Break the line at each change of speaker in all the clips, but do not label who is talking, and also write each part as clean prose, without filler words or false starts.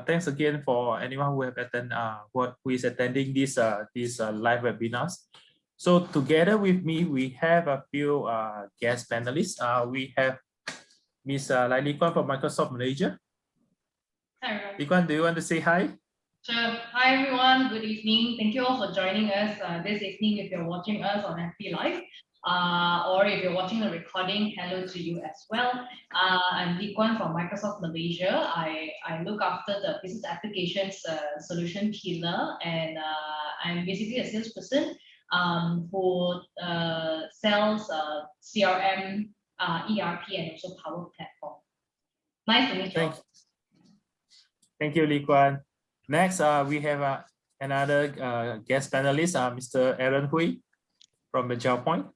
Thanks again for anyone who have who is attending this live webinars. So together with me, we have a few guest panelists. We have Ms. Lai Li Kuan from Microsoft Malaysia.
Hi,
Li Kuan, do you want to say hi?
Sure. Hi, everyone. Good evening. Thank you all for joining us this evening if you're watching us on FB Live. Or if you're watching the recording, hello to you as well. I'm Li Kuan from Microsoft Malaysia. I look after the business applications solution pillar, and I'm basically a salesperson who sells CRM, ERP, and also Power Platform. Nice to meet you all.
Thank you, Li Kuan. Next, we have another guest panelist, Mr. Aaron Hui from Agile Point.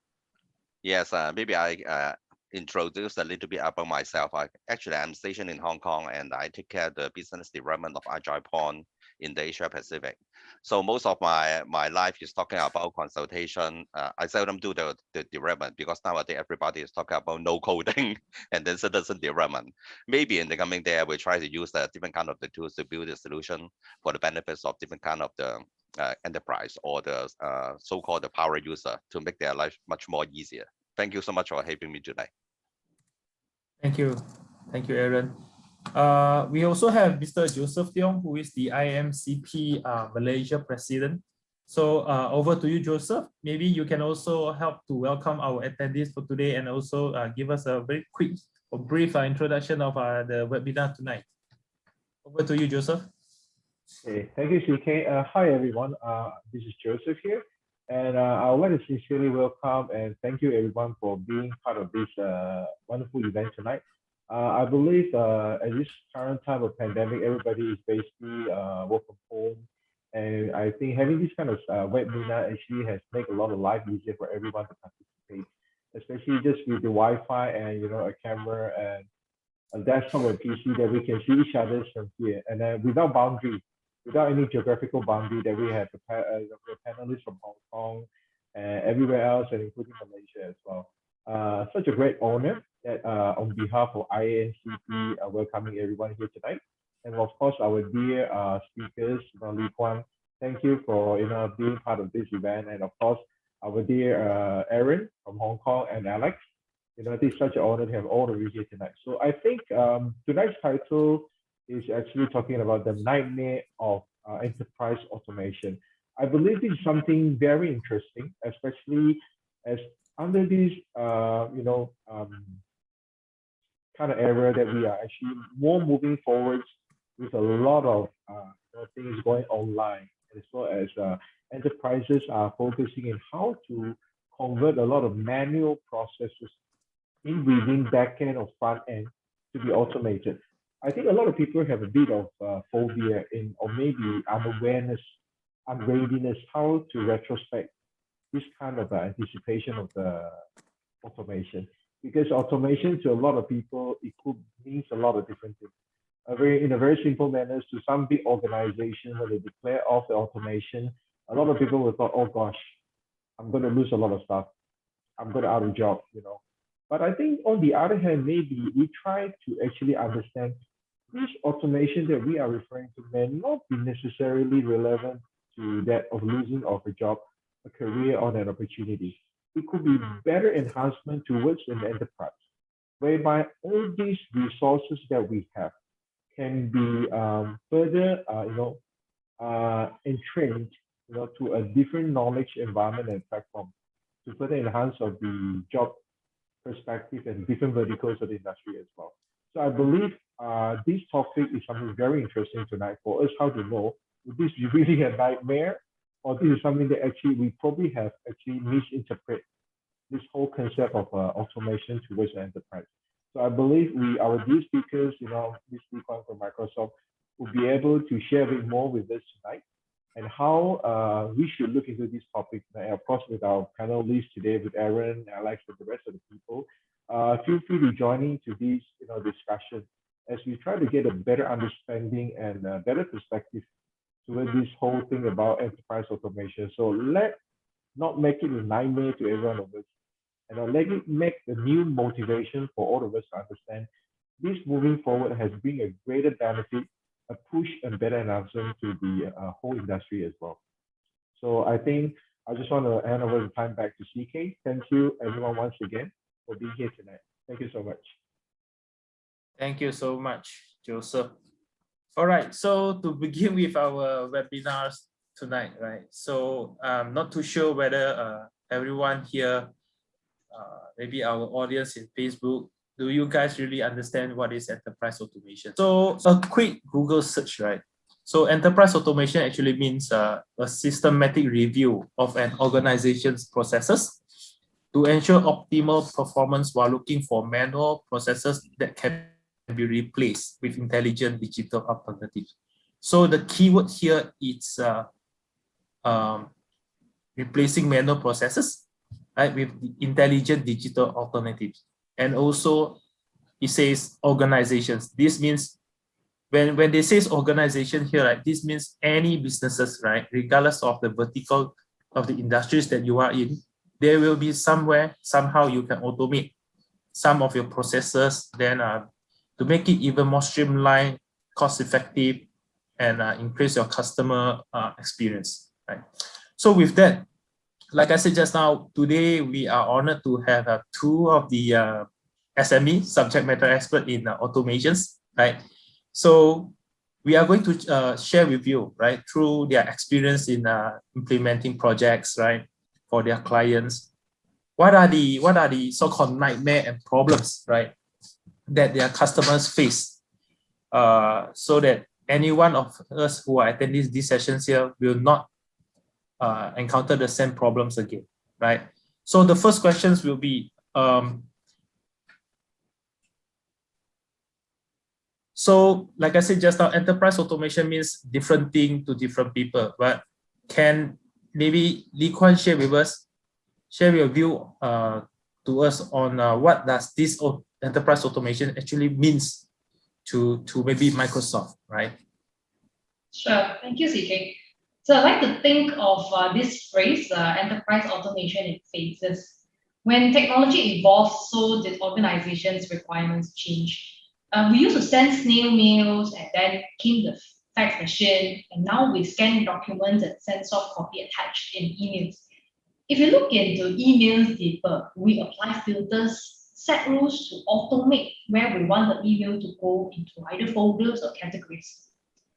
Yes, maybe I introduce a little bit about myself. I'm stationed in Hong Kong, and I take care of the business development of Agile Point in the Asia Pacific. So most of my life is talking about consultation. I seldom do the development because nowadays everybody is talking about no coding and then citizen development. Maybe in the coming day, I will try to use the different kind of the tools to build a solution for the benefits of different kind of the enterprise or the so-called the power user to make their life much more easier. Thank you so much for having me today.
Thank you, Aaron. We also have Mr. Joseph Tiong, who is the IAMCP Malaysia President. So over to you, Joseph. Maybe you can also help to welcome our attendees for today and also give us a very quick or brief introduction of the webinar tonight. Over to you, Joseph.
Okay, thank you, CK. Hi, everyone. This is Joseph here. And I would like to sincerely welcome and thank you, everyone, for being part of this wonderful event tonight. I believe at this current time of pandemic, everybody is basically work from home. And I think having this kind of webinar actually has made a lot of life easier for everyone to participate, especially just with the Wi-Fi and, a camera and a desktop or PC that we can see each other from here. And then without boundary, without any geographical boundary, that we have panelists from Hong Kong and everywhere else, and including Malaysia as well. Such a great honor that on behalf of IAMCP, welcoming everyone here tonight. And of course, our dear speakers, Li Kuan, thank you for being part of this event. And of course, our dear Aaron from Hong Kong and Alex. It is such an honor to have all of you here tonight. So I think tonight's title is actually talking about the nightmare of enterprise automation. I believe this is something very interesting, especially as under this, kind of era that we are actually more moving forward with a lot of things going online, as well as enterprises are focusing on how to convert a lot of manual processes in within back-end or front-end to be automated. I think a lot of people have a bit of phobia or maybe unawareness, unreadiness, how to retrospect this kind of anticipation of the automation. Because automation to a lot of people, it means a lot of different things. In a very simple manner, to some big organization, when they declare off the automation, a lot of people will thought, oh gosh, I'm going to lose a lot of stuff. I'm going to out of job, But I think on the other hand, maybe we try to actually understand this automation that we are referring to may not be necessarily relevant to that of losing of a job, a career, or an opportunity. It could be better enhancement towards an enterprise, whereby all these resources that we have can be further, entrained, to a different knowledge environment and platform to further enhance of the job perspective and different verticals of the industry as well. So I believe this topic is something very interesting tonight for us, how to know if this is really a nightmare or this is something that actually we probably have actually misinterpreted this whole concept of automation towards the enterprise. So I believe our dear speakers, this speaker from Microsoft, will be able to share a bit more with us tonight and how we should look into this topic. And of course, with our panelists today, with Aaron, Alex, and the rest of the people, feel free to join into this discussion as we try to get a better understanding and a better perspective towards this whole thing about enterprise automation. So let's not make it a nightmare to every one of us, and let it make a new motivation for all of us to understand this moving forward has been a greater benefit a push and better announcement to the whole industry as well. So I think I just want to hand over the time back to CK. Thank you everyone once again for being here tonight. Thank you so much.
Thank you so much, Joseph. All right, so to begin with our webinars tonight, right? So I'm not too sure whether everyone here, maybe our audience in Facebook, do you guys really understand what is enterprise automation? So a quick Google search, right? So enterprise automation actually means a systematic review of an organization's processes to ensure optimal performance while looking for manual processes that can be replaced with intelligent digital alternatives. So the keyword here is replacing manual processes, right, with intelligent digital alternatives. And also it says organizations. This means when they say organization here, right, this means any businesses, right, regardless of the vertical of the industries that you are in, there will be somewhere, somehow you can automate some of your processes, then to make it even more streamlined, cost effective, and increase your customer experience, right? So with that, like I said just now, today we are honored to have two of the SME, subject matter expert in automations, right? So we are going to share with you, right, through their experience in implementing projects, right, for their clients. What are the so-called nightmare and problems, right, that their customers face, so that any one of us who are attending these sessions here will not encounter the same problems again, right? So the first questions will be, so like I said just now, enterprise automation means different thing to different people, but can maybe Lee Kuan share with us, share your view to us on what does this enterprise automation actually means to maybe Microsoft, right?
Sure, thank you, CK. So I like to think of this phrase, enterprise automation in phases. When technology evolves, so did organizations' requirements change. We used to send snail mails, and then came the fax machine, and now we scan documents and send soft copy attached in emails. If you look into emails deeper, we apply filters, set rules to automate where we want the email to go into either folders or categories.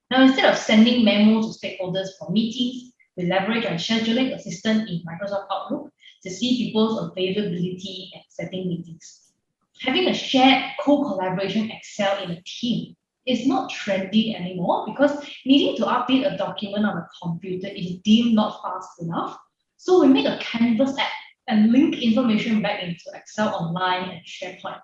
Now, instead of sending memos to stakeholders for meetings, we leverage our scheduling assistant in Microsoft Outlook to see people's availability and setting meetings. Having a shared co-collaboration Excel in a team is not trendy anymore because needing to update a document on a computer is deemed not fast enough. So we make a Canvas app and link information back into Excel Online and SharePoint.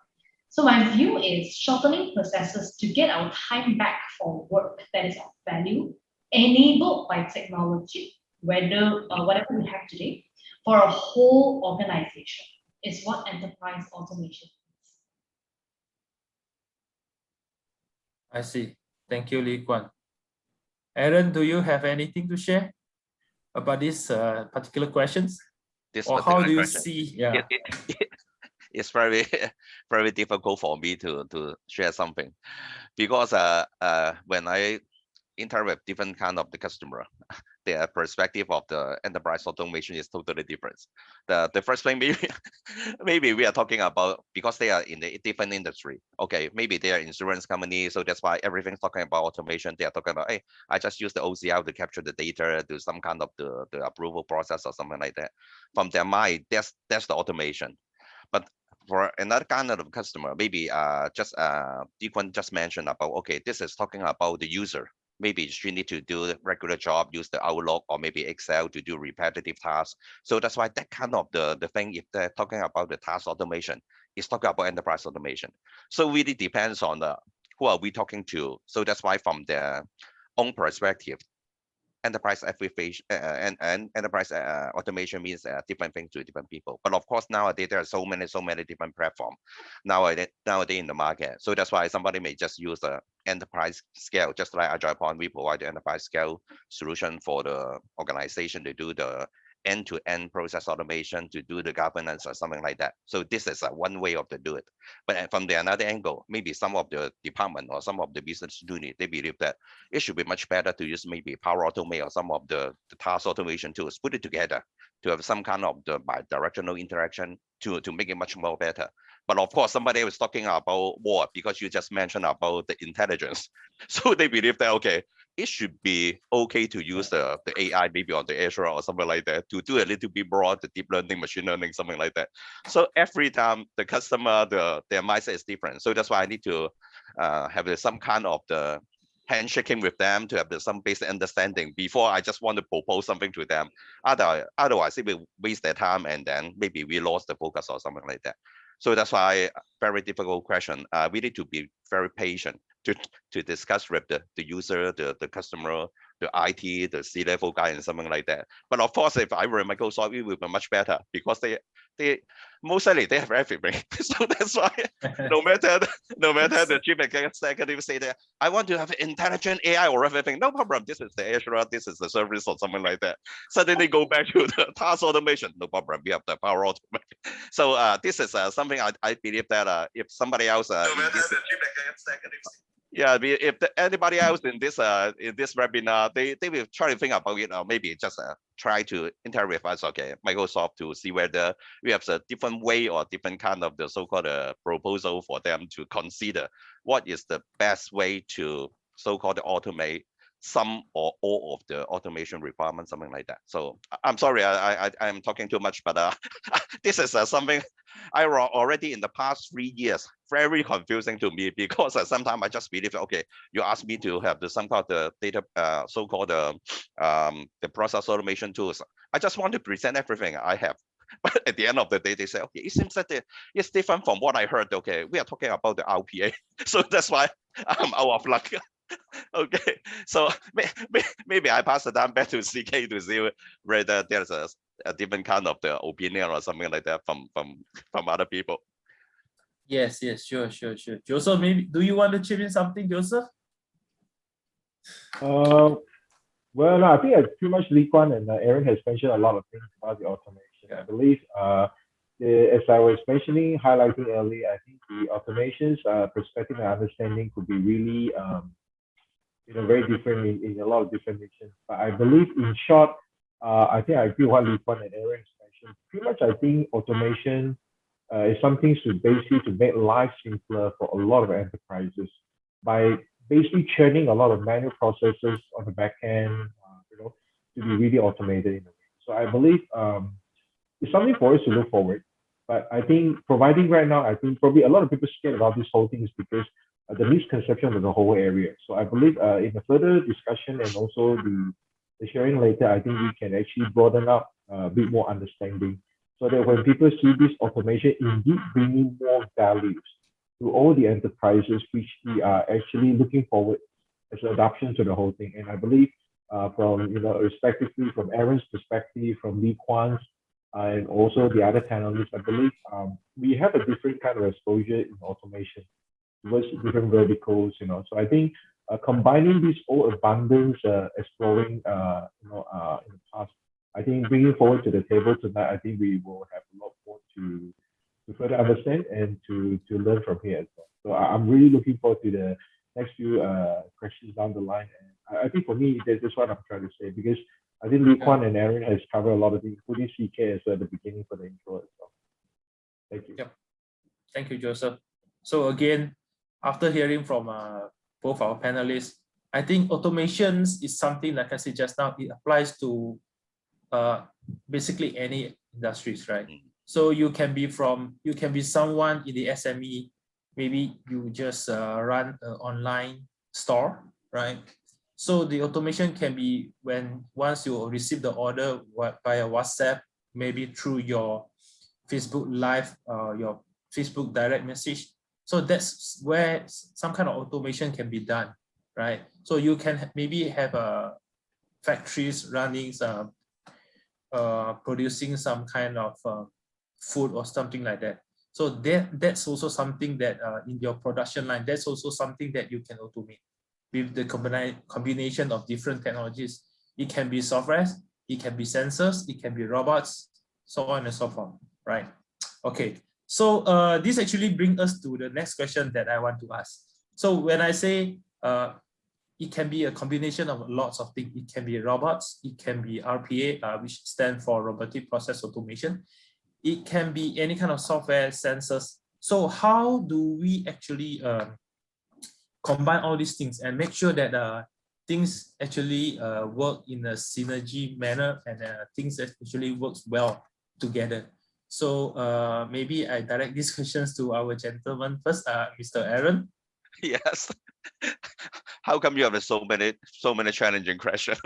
So my view is shortening processes to get our time back for work that is of value, enabled by technology, whether whatever we have today, for a whole organization is what enterprise automation is.
I see. Thank you, Lee Kuan. Aaron, do you have anything to share about these particular questions?
This
Or how do you
question.
see? Yeah.
It's very very difficult for me to share something because when I interact with different kind of the customer, their perspective of the enterprise automation is totally different. The first thing, maybe we are talking about because they are in a different industry. Okay, maybe they are insurance company, so that's why everything's talking about automation. They are talking about, hey, I just use the OCR to capture the data, do some kind of the approval process or something like that. From their mind, that's the automation. But for another kind of customer, maybe Dequan just mentioned about, okay, this is talking about the user. Maybe she need to do the regular job, use the Outlook or maybe Excel to do repetitive tasks. So that's why that kind of the thing, if they're talking about the task automation, it's talking about enterprise automation. So really depends on who are we talking to. So that's why from their own perspective, enterprise application and enterprise automation means different things to different people. But of course, nowadays there are so many different platforms nowadays in the market. So that's why somebody may just use the enterprise scale, just like AgilePoint, we provide the enterprise scale solution for the organization to do the end-to-end process automation to do the governance or something like that. So this is one way of to do it. But from the another angle, maybe some of the department or some of the business unit, they believe that it should be much better to use maybe Power Automate or some of the task automation tools, put it together to have some kind of the bi-directional interaction to make it much more better. But of course, somebody was talking about war because you just mentioned about the intelligence. So they believe that, okay, it should be okay to use the AI maybe on the Azure or something like that to do a little bit more the deep learning, machine learning, something like that. So every time the customer, their mindset is different. So that's why I need to have some kind of the handshaking with them to have some basic understanding before I just want to propose something to them. Otherwise, it will waste their time and then maybe we lost the focus or something like that. So that's why very difficult question. We need to be very patient to discuss with the user, the customer, the IT, the C-level guy, and something like that. But of course, if I were Microsoft, it would be much better because they mostly they have everything. So that's why no matter the chief executive say that I want to have intelligent AI or everything, no problem. This is the Azure, this is the service or something like that. Suddenly go back to the task automation, no problem. We have the Power Automate. So this is something I believe that if somebody else no matter the chief executive. Yeah, if anybody else in this webinar, they will try to think about it, or maybe just try to interact with us, okay, Microsoft, to see whether we have a different way or different kind of the so-called proposal for them to consider what is the best way to so-called automate some or all of the automation requirements, something like that. So I'm sorry, I'm talking too much, but this is something I already in the past 3 years very confusing to me because sometimes I just believe, okay, you ask me to have some kind of the data, so-called the process automation tools. I just want to present everything I have. But at the end of the day, they say, okay, it seems that it's different from what I heard. Okay, we are talking about the RPA. So that's why I'm out of luck. Okay, so maybe I pass it down back to CK to see whether there's a different kind of the opinion or something like that from other people.
Yes, sure. Joseph, maybe do you want to chip in something, Joseph?
Well, no, I think pretty much Lee Kuan and Aaron has mentioned a lot of things about the automation. I believe, as I was mentioning, highlighting earlier, I think the automation's perspective and understanding could be really, very different in a lot of different nations. But I believe, in short, I think I agree with what Lee Kuan and Aaron mentioned. Pretty much, I think automation is something to make life simpler for a lot of enterprises by basically churning a lot of manual processes on the back end, to be really automated in a way. So I believe it's something for us to look forward. But I think providing right now, I think probably a lot of people scared about this whole thing is because the misconception of the whole area. So I believe in the further discussion and also the sharing later, I think we can actually broaden up a bit more understanding so that when people see this automation indeed bringing more values to all the enterprises, which we are actually looking forward as an adoption to the whole thing. And I believe from, respectively from Aaron's perspective, from Lee Kuan's, and also the other panelists, I believe we have a different kind of exposure in automation towards different verticals, So I think combining this whole abundance, exploring, in the past, I think bringing forward to the table tonight, I think we will have a lot more to further understand and to learn from here as well. So I'm really looking forward to the next few questions down the line. And I think for me, that's what I'm trying to say, because I think Lee Kuan and Aaron has covered a lot of things, including CK as well at the beginning for the intro as well. Thank you.
Yep. Thank you, Joseph. So again, after hearing from both our panelists, I think automations is something, like I said just now, it applies to basically any industries, right? So you can be someone in the SME, maybe you just run an online store, right? So the automation can be once you receive the order via WhatsApp, maybe through your Facebook Live, your Facebook direct message. So that's where some kind of automation can be done, right? So you can maybe have factories running, producing some kind of food or something like that. So that's also something that in your production line, that's also something that you can automate with the combination of different technologies. It can be software, it can be sensors, it can be robots, so on and so forth, right? Okay, so this actually brings us to the next question that I want to ask. So when I say it can be a combination of lots of things. It can be robots, it can be RPA, which stands for robotic process automation. It can be any kind of software, sensors. So how do we actually combine all these things and make sure that things actually work in a synergy manner and things that actually works well together? So maybe I direct these questions to our gentleman first, Mr. Aaron.
Yes. How come you have so many challenging questions?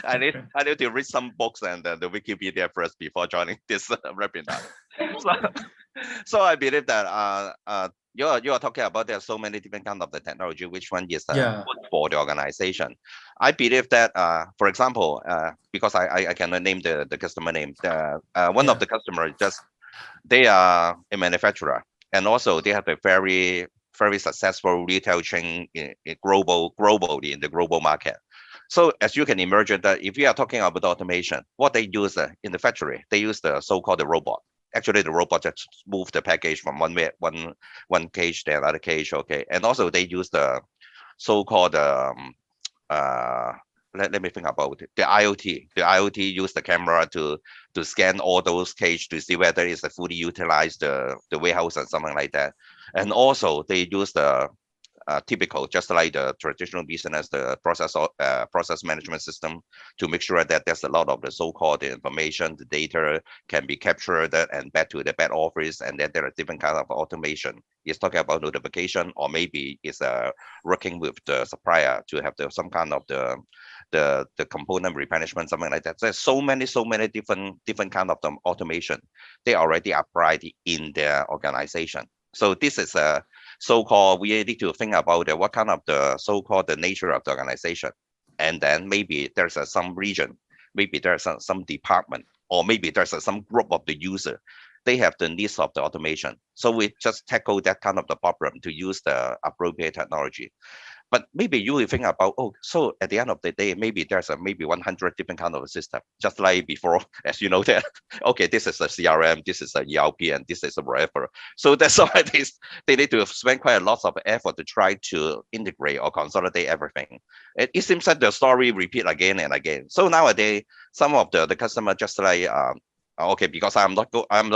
I need to read some books and the Wikipedia first before joining this webinar. So I believe that you are talking about there are so many different kind of the technology. Which one is good for the organization? I believe that for example, because I cannot name the customer name. One of the customers they are a manufacturer, and also they have a very successful retail chain globally in the global market. So as you can imagine that if we are talking about automation, what they use in the factory, they use the so-called the robot. Actually, the robot just move the package from one cage to another cage. Okay, and also they use the so-called let me think about it. The IoT. The IoT use the camera to scan all those cages to see whether it's a fully utilized the warehouse and something like that. And also they use the typical, just like the traditional business, the process management system, to make sure that there's a lot of the so-called information, the data can be captured and back to the back office, and then there are different kind of automation. It's talking about notification, or maybe it's working with the supplier to have some kind of the component replenishment, something like that. There's so many different kind of automation they already applied in their organization. So this is a so-called, we need to think about what kind of the so-called the nature of the organization. And then maybe there's some region, maybe there's some department, or maybe there's some group of the user. They have the needs of the automation. So we just tackle that kind of the problem to use the appropriate technology. But maybe you will think about, oh, so at the end of the day, maybe there's maybe 100 different kind of a system, just like before, as you know that, okay, this is a CRM, this is a ERP, and this is a whatever. So that's why they need to spend quite a lot of effort to try to integrate or consolidate everything. It seems that the story repeat again and again. So nowadays, some of the customer just like, okay, because I'm not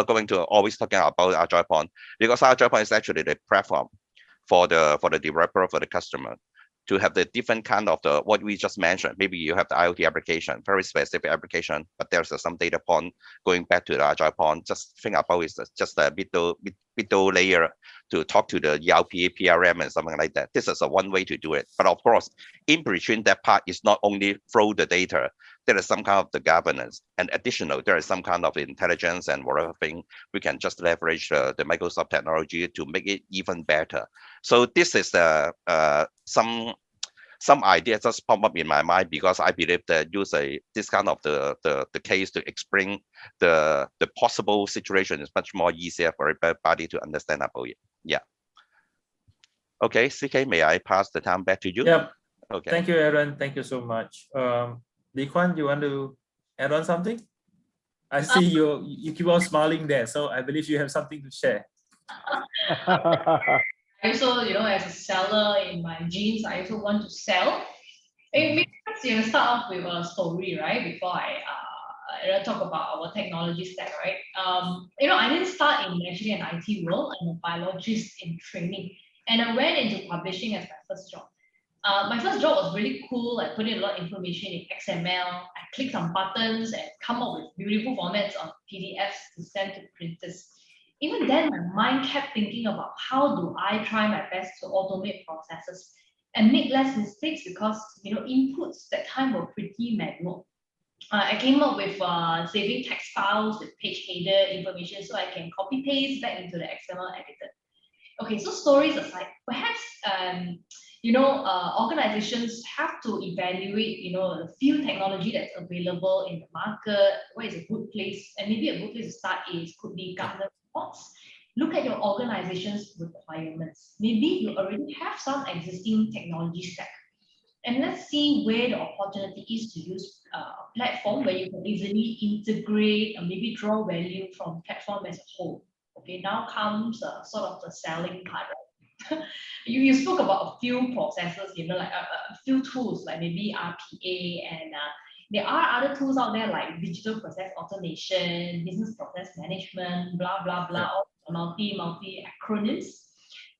going to always talking about AgilePoint, because AgilePoint is actually the platform for the developer, for the customer, to have the different kind of the what we just mentioned. Maybe you have the IoT application, very specific application, but there's some data point going back to the AgilePoint. Just think about it, just a middle layer to talk to the ERP, PRM, and something like that. This is one way to do it. But of course, in between that part is not only throw the data. There is some kind of the governance, and additional, there is some kind of intelligence and whatever thing we can just leverage the Microsoft technology to make it even better. So this is some ideas just pop up in my mind, because I believe that use this kind of the case to explain the possible situation is much more easier for everybody to understand about it. Yeah. Okay, CK, may I pass the time back to you?
Yep.
Okay.
Thank you, Aaron. Thank you so much. Lee Kwan, you want to add on something? I see you keep on smiling there, so I believe you have something to share.
I also, as a seller in my genes, I also want to sell. Maybe let's start off with a story, right? Before I talk about our technology stack, right? I didn't start in actually an IT role. I'm a biologist in training, and I went into publishing as my first job. My first job was really cool. I put in a lot of information in XML. I click some buttons and come up with beautiful formats of PDFs to send to printers. Even then, my mind kept thinking about how do I try my best to automate processes and make less mistakes, because inputs that time were pretty manual. I came up with saving text files with page header information so I can copy paste back into the XML editor. Okay, so stories aside, perhaps organizations have to evaluate the few technology that's available in the market. What is a good place? And maybe a good place to start could be Gartner reports. Look at your organization's requirements. Maybe you already have some existing technology stack. And let's see where the opportunity is to use a platform where you can easily integrate and maybe draw value from platform as a whole. Okay, now comes sort of the selling part. Right? you spoke about a few processes, like a few tools like maybe RPA, and there are other tools out there like digital process automation, business process management, blah, blah, blah, all multi acronyms.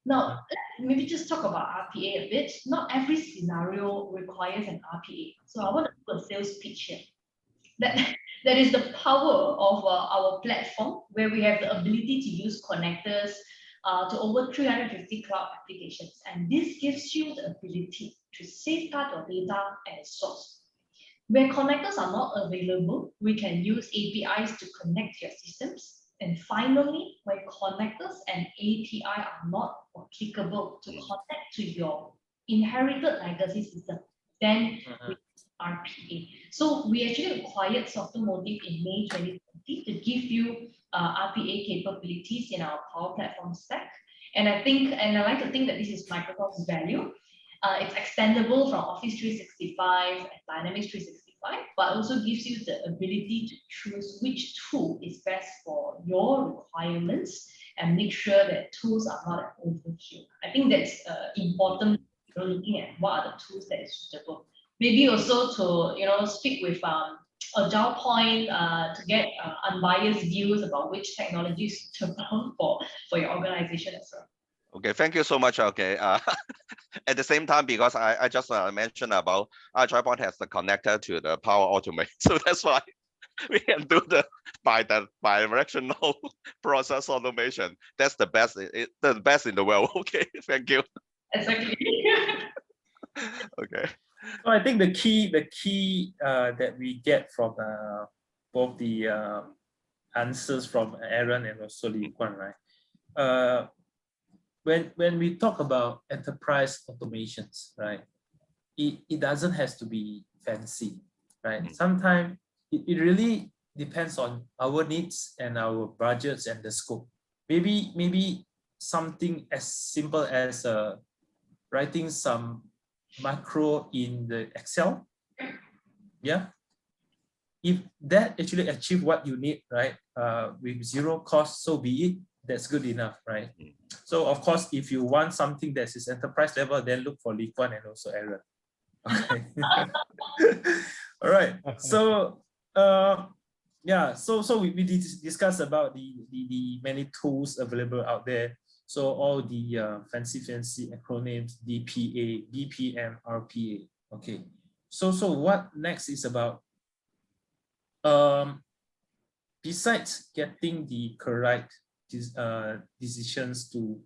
Now, let's maybe just talk about RPA a bit. Not every scenario requires an RPA. So I want to do a sales pitch here. That is the power of our platform, where we have the ability to use connectors to over 350 cloud applications. And this gives you the ability to safeguard your data as source. Where connectors are not available, we can use APIs to connect your systems. And finally, when connectors and API are not applicable to connect to your inherited legacy system, then we use RPA. So we actually acquired Softomotive in May 2020 to give you RPA capabilities in our Power Platform stack. And I like to think that this is Microsoft's value. It's extendable from Office 365 and Dynamics 365, but also gives you the ability to choose which tool is best for your requirements and make sure that tools are not an overkill. I think that's important, looking at what are the tools that is suitable. Maybe also to speak with Agile Point to get unbiased views about which technology is suitable for your organization as well.
Okay, thank you so much. Okay, at the same time, because I just mentioned about Agile Point has the connector to the Power Automate, so that's why we can do the bi-directional process automation. That's the best, the best in the world. Okay, thank you.
Exactly.
Okay.
So I think the key that we get from both the answers from Aaron and also Lee Kuan, right? When we talk about enterprise automations, right, it doesn't have to be fancy, right? Sometimes it really depends on our needs and our budgets and the scope. Maybe something as simple as writing some macro in the Excel. Yeah. If that actually achieve what you need, right, with zero cost, so be it. That's good enough, right? So of course, if you want something that is enterprise level, then look for Lee Kuan and also Aaron. Okay. All right. So yeah, so we discussed about the many tools available out there. So all the fancy acronyms, DPA, BPM, RPA. Okay. So what next is about besides getting the correct decisions to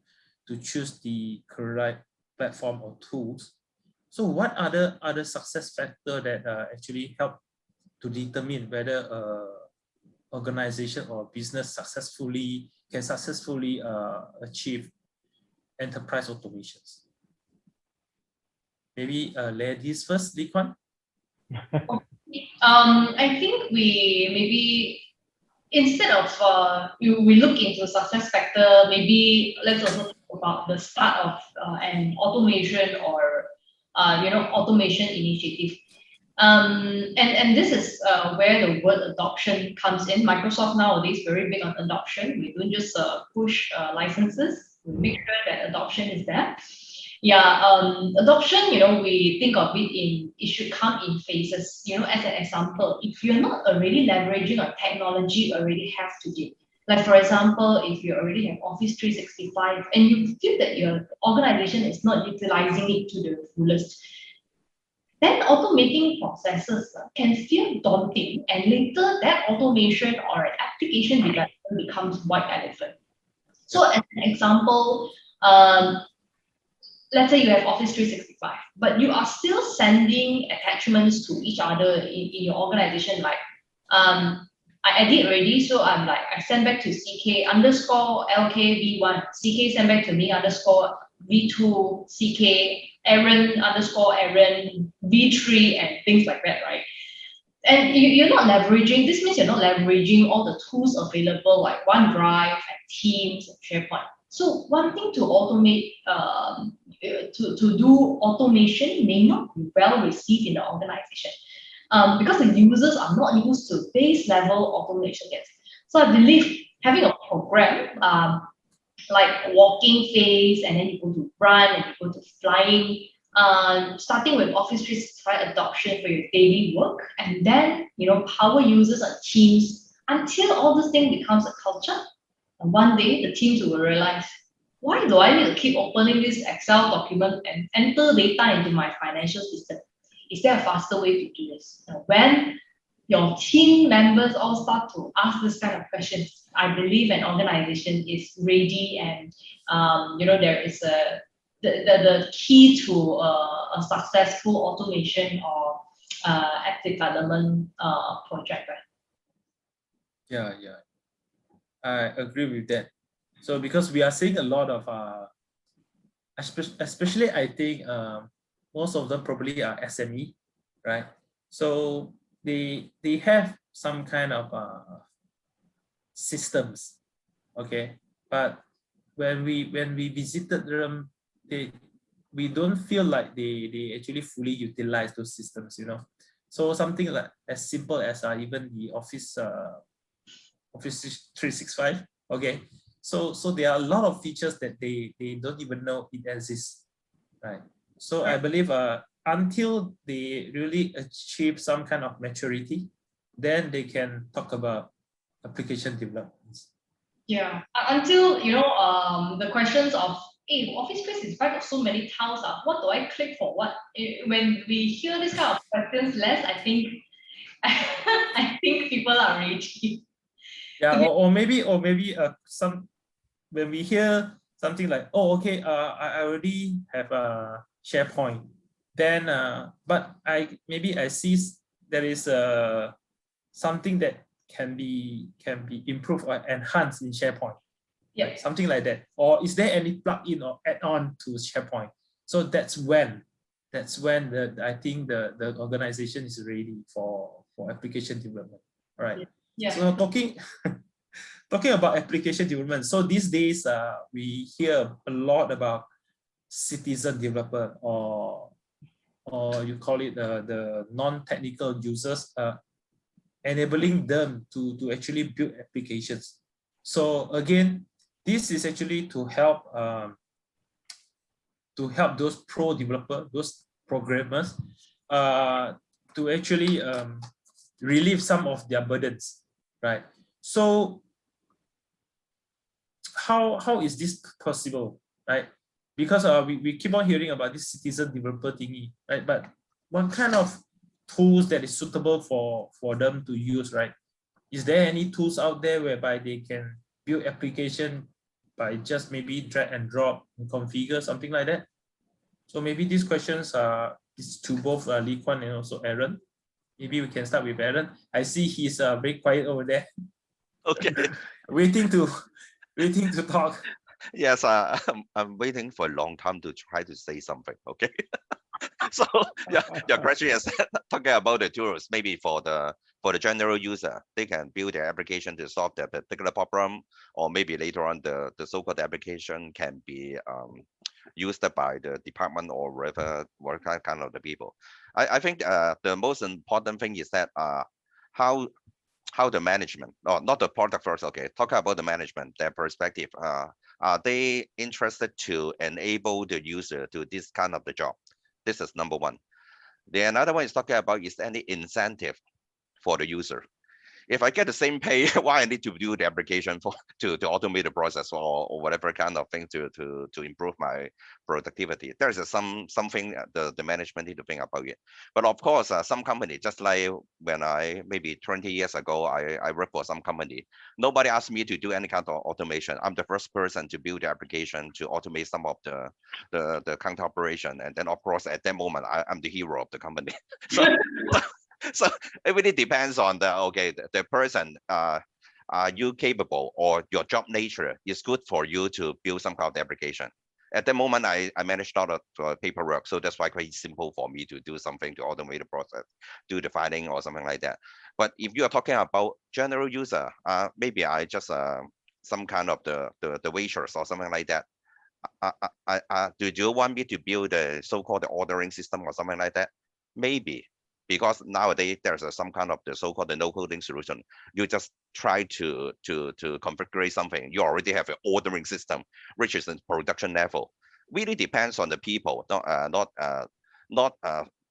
choose the correct platform or tools. So what other success factor that actually help to determine whether organization or business can successfully achieve enterprise automations? Maybe ladies first, Lee Kuan.
I think we maybe, instead of we look into success factor, maybe let's also talk about the start of an automation or automation initiative. And this is where the word adoption comes in. Microsoft nowadays very big on adoption. We don't just push licenses. We make sure that adoption is there. Yeah, adoption, we think of it should come in phases. As an example, if you're not already leveraging a technology you already have today, like for example, if you already have Office 365 and you feel that your organization is not utilizing it to the fullest, then automating processes can feel daunting, and later that automation or an application development becomes white elephant. So as an example, let's say you have Office 365, but you are still sending attachments to each other in your organization. Like, I did already, so I'm like, I send back to CK_LK_V1, CK send back to me _V2, CK, Aaron _Aaron, V3, and things like that, right? And you're not leveraging, this means you're not leveraging all the tools available like OneDrive and Teams and SharePoint. So one thing to automate, to do automation may not be well received in the organization, because the users are not used to base level automation yet. So I believe having a program, like walking phase, and then you go to run, and you go to flying, starting with Office 365 adoption for your daily work, and then power users and teams until all this thing becomes a culture. And one day the teams will realize, why do I need to keep opening this Excel document and enter data into my financial system? Is there a faster way to do this? And when your team members all start to ask this kind of questions, I believe an organization is ready, and there is the key to a successful automation or app development project, right?
Yeah, I agree with that. So because we are seeing a lot of especially I think most of them probably are SME, right? So they have some kind of systems, okay, but when we visited them, we don't feel like they actually fully utilize those systems, So something like as simple as even the Office 365, okay. So there are a lot of features that they don't even know it exists, right? So I believe until they really achieve some kind of maturity, then they can talk about application developments.
Yeah, until the questions of, hey, Office 365 got so many tiles, what do I click for what? When we hear this kind of questions less, I think I think people are ready.
Yeah, or maybe some, when we hear something like, oh, okay, I already have a SharePoint, then but I see there is something that can be improved or enhanced in SharePoint.
Yeah.
Right? Something like that. Or is there any plugin or add-on to SharePoint? So that's when I think the organization is ready for application development. All right.
Yeah.
So talking about application development. So these days we hear a lot about citizen developer, or you call it the non-technical users, enabling them to actually build applications. So again, this is actually to help those pro developer, those programmers, to actually relieve some of their burdens, right? So how is this possible, right? Because we keep on hearing about this citizen developer thingy, right? But what kind of tools that is suitable for them to use, right? Is there any tools out there whereby they can build application by just maybe drag and drop and configure, something like that? So maybe these questions are to both Lee Kuan and also Aaron. Maybe we can start with Aaron. I see he's very quiet over there.
Okay.
waiting to talk.
Yes, I'm waiting for a long time to try to say something. Okay. So yeah, your question is talking about the tools. Maybe for the general user, they can build their application to solve their particular problem, or maybe later on the so-called application can be used by the department or whatever kind of the people. I think the most important thing is that how the management, not the product first, okay, talk about the management, their perspective. Are they interested to enable the user to this kind of the job? This is number one. The another one is talking about, is any incentive for the user? If I get the same pay, why I need to do the application to automate the process or whatever kind of thing to improve my productivity? There's something the management need to think about it. But of course, some company, just like when maybe 20 years ago, I worked for some company. Nobody asked me to do any kind of automation. I'm the first person to build the application to automate some of the counter operation. And then of course, at that moment, I'm the hero of the company. So it really depends on the person. Are you capable, or your job nature is good for you to build some kind of application? At the moment, I managed a lot of paperwork, so that's why quite simple for me to do something to automate the process, do the filing or something like that. But if you are talking about general user, maybe I just some kind of the waitress or something like that. Do you want me to build a so-called ordering system or something like that? Maybe, because nowadays there's some kind of the so-called the no coding solution. You just try to configure something. You already have an ordering system, which is in production level. Really depends on the people,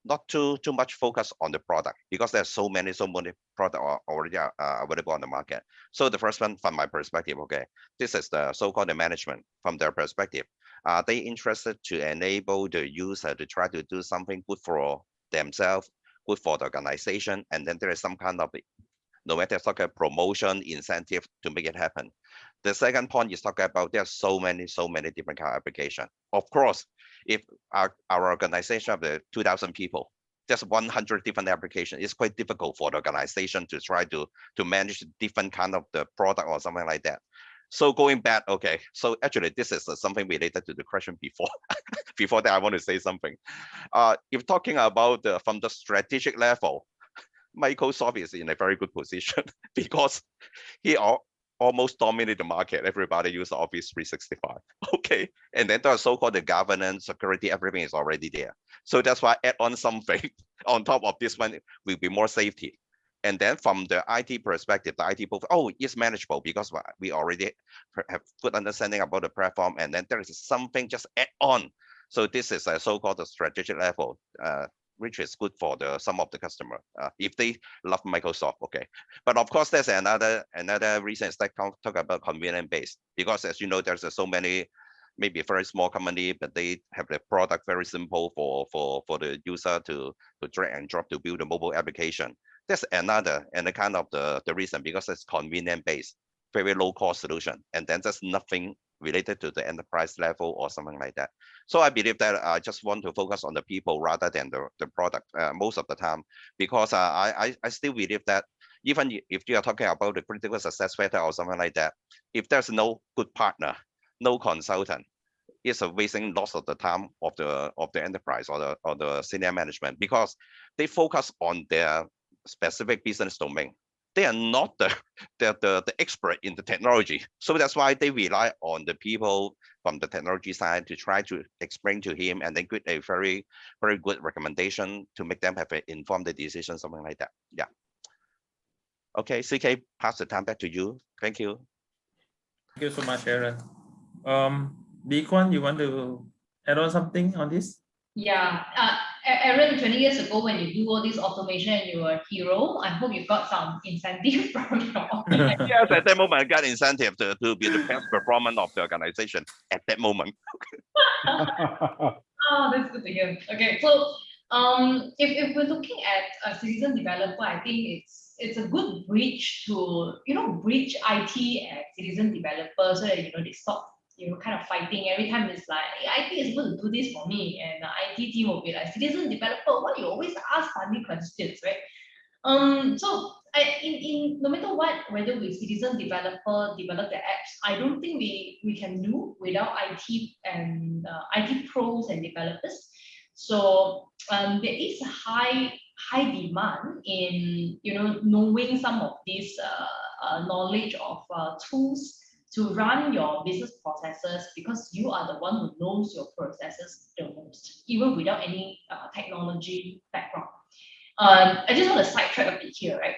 not too much focus on the product, because there's so many products already available on the market. So the first one, from my perspective, okay, this is the so-called the management. From their perspective, are they interested to enable the user to try to do something good for themselves, good for the organization, and then there is some kind of, no matter it's like a promotion incentive to make it happen. The second point is talking about there's so many different kind of applications. Of course, if our organization of the 2,000 people, just 100 different applications, it's quite difficult for the organization to try to manage different kind of the product or something like that. So going back, okay, so actually this is something related to the question before. Before that, I want to say something. If talking about from the strategic level, Microsoft is in a very good position because he almost dominated the market. Everybody use Office 365. Okay, and then the so-called the governance, security, everything is already there. So that's why add on something on top of this one will be more safety. And then from the IT perspective, the IT people, oh, it's manageable because we already have good understanding about the platform, and then there is something just add on. So this is a so-called the strategic level, which is good for some of the customer if they love Microsoft. Okay, but of course there's another reason is that talk about convenient base, because as you know, there's so many maybe very small company, but they have the product very simple for the user to drag and drop to build a mobile application. That's another and the kind of the reason, because it's convenient based, very low cost solution, and then there's nothing related to the enterprise level or something like that. So I believe that I just want to focus on the people rather than the product most of the time, because I still believe that even if you are talking about the critical success factor or something like that, if there's no good partner, no consultant, it's a wasting lots of the time of the enterprise or the senior management, because they focus on their specific business domain. They are not the expert in the technology. So that's why they rely on the people from the technology side to try to explain to him and then get a very, very good recommendation to make them have an informed decision, something like that. Yeah. Okay, CK, pass the time back to you. Thank you.
Thank you so much, Aaron. Lee Kwan, you want to add on something on this?
Yeah, Aaron, 20 years ago when you do all this automation, you were a hero. I hope you got some incentive from your organization.
Yes, at that moment I got incentive to be the best performance of the organization at that moment.
Oh, that's good to hear. Okay, so if we're looking at a citizen developer, I think it's a good bridge to bridge IT and citizen developers so that they stop kind of fighting. Every time it's like, hey, IT is going to do this for me, and the IT team will be like, citizen developer, why you always ask funny questions, right? So in no matter what, whether we citizen developer develop the apps, I don't think we can do without IT and IT pros and developers. So there is a high demand in knowing some of this knowledge of tools to run your business processes, because you are the one who knows your processes the most, even without any technology background. I just want to sidetrack a bit here, right?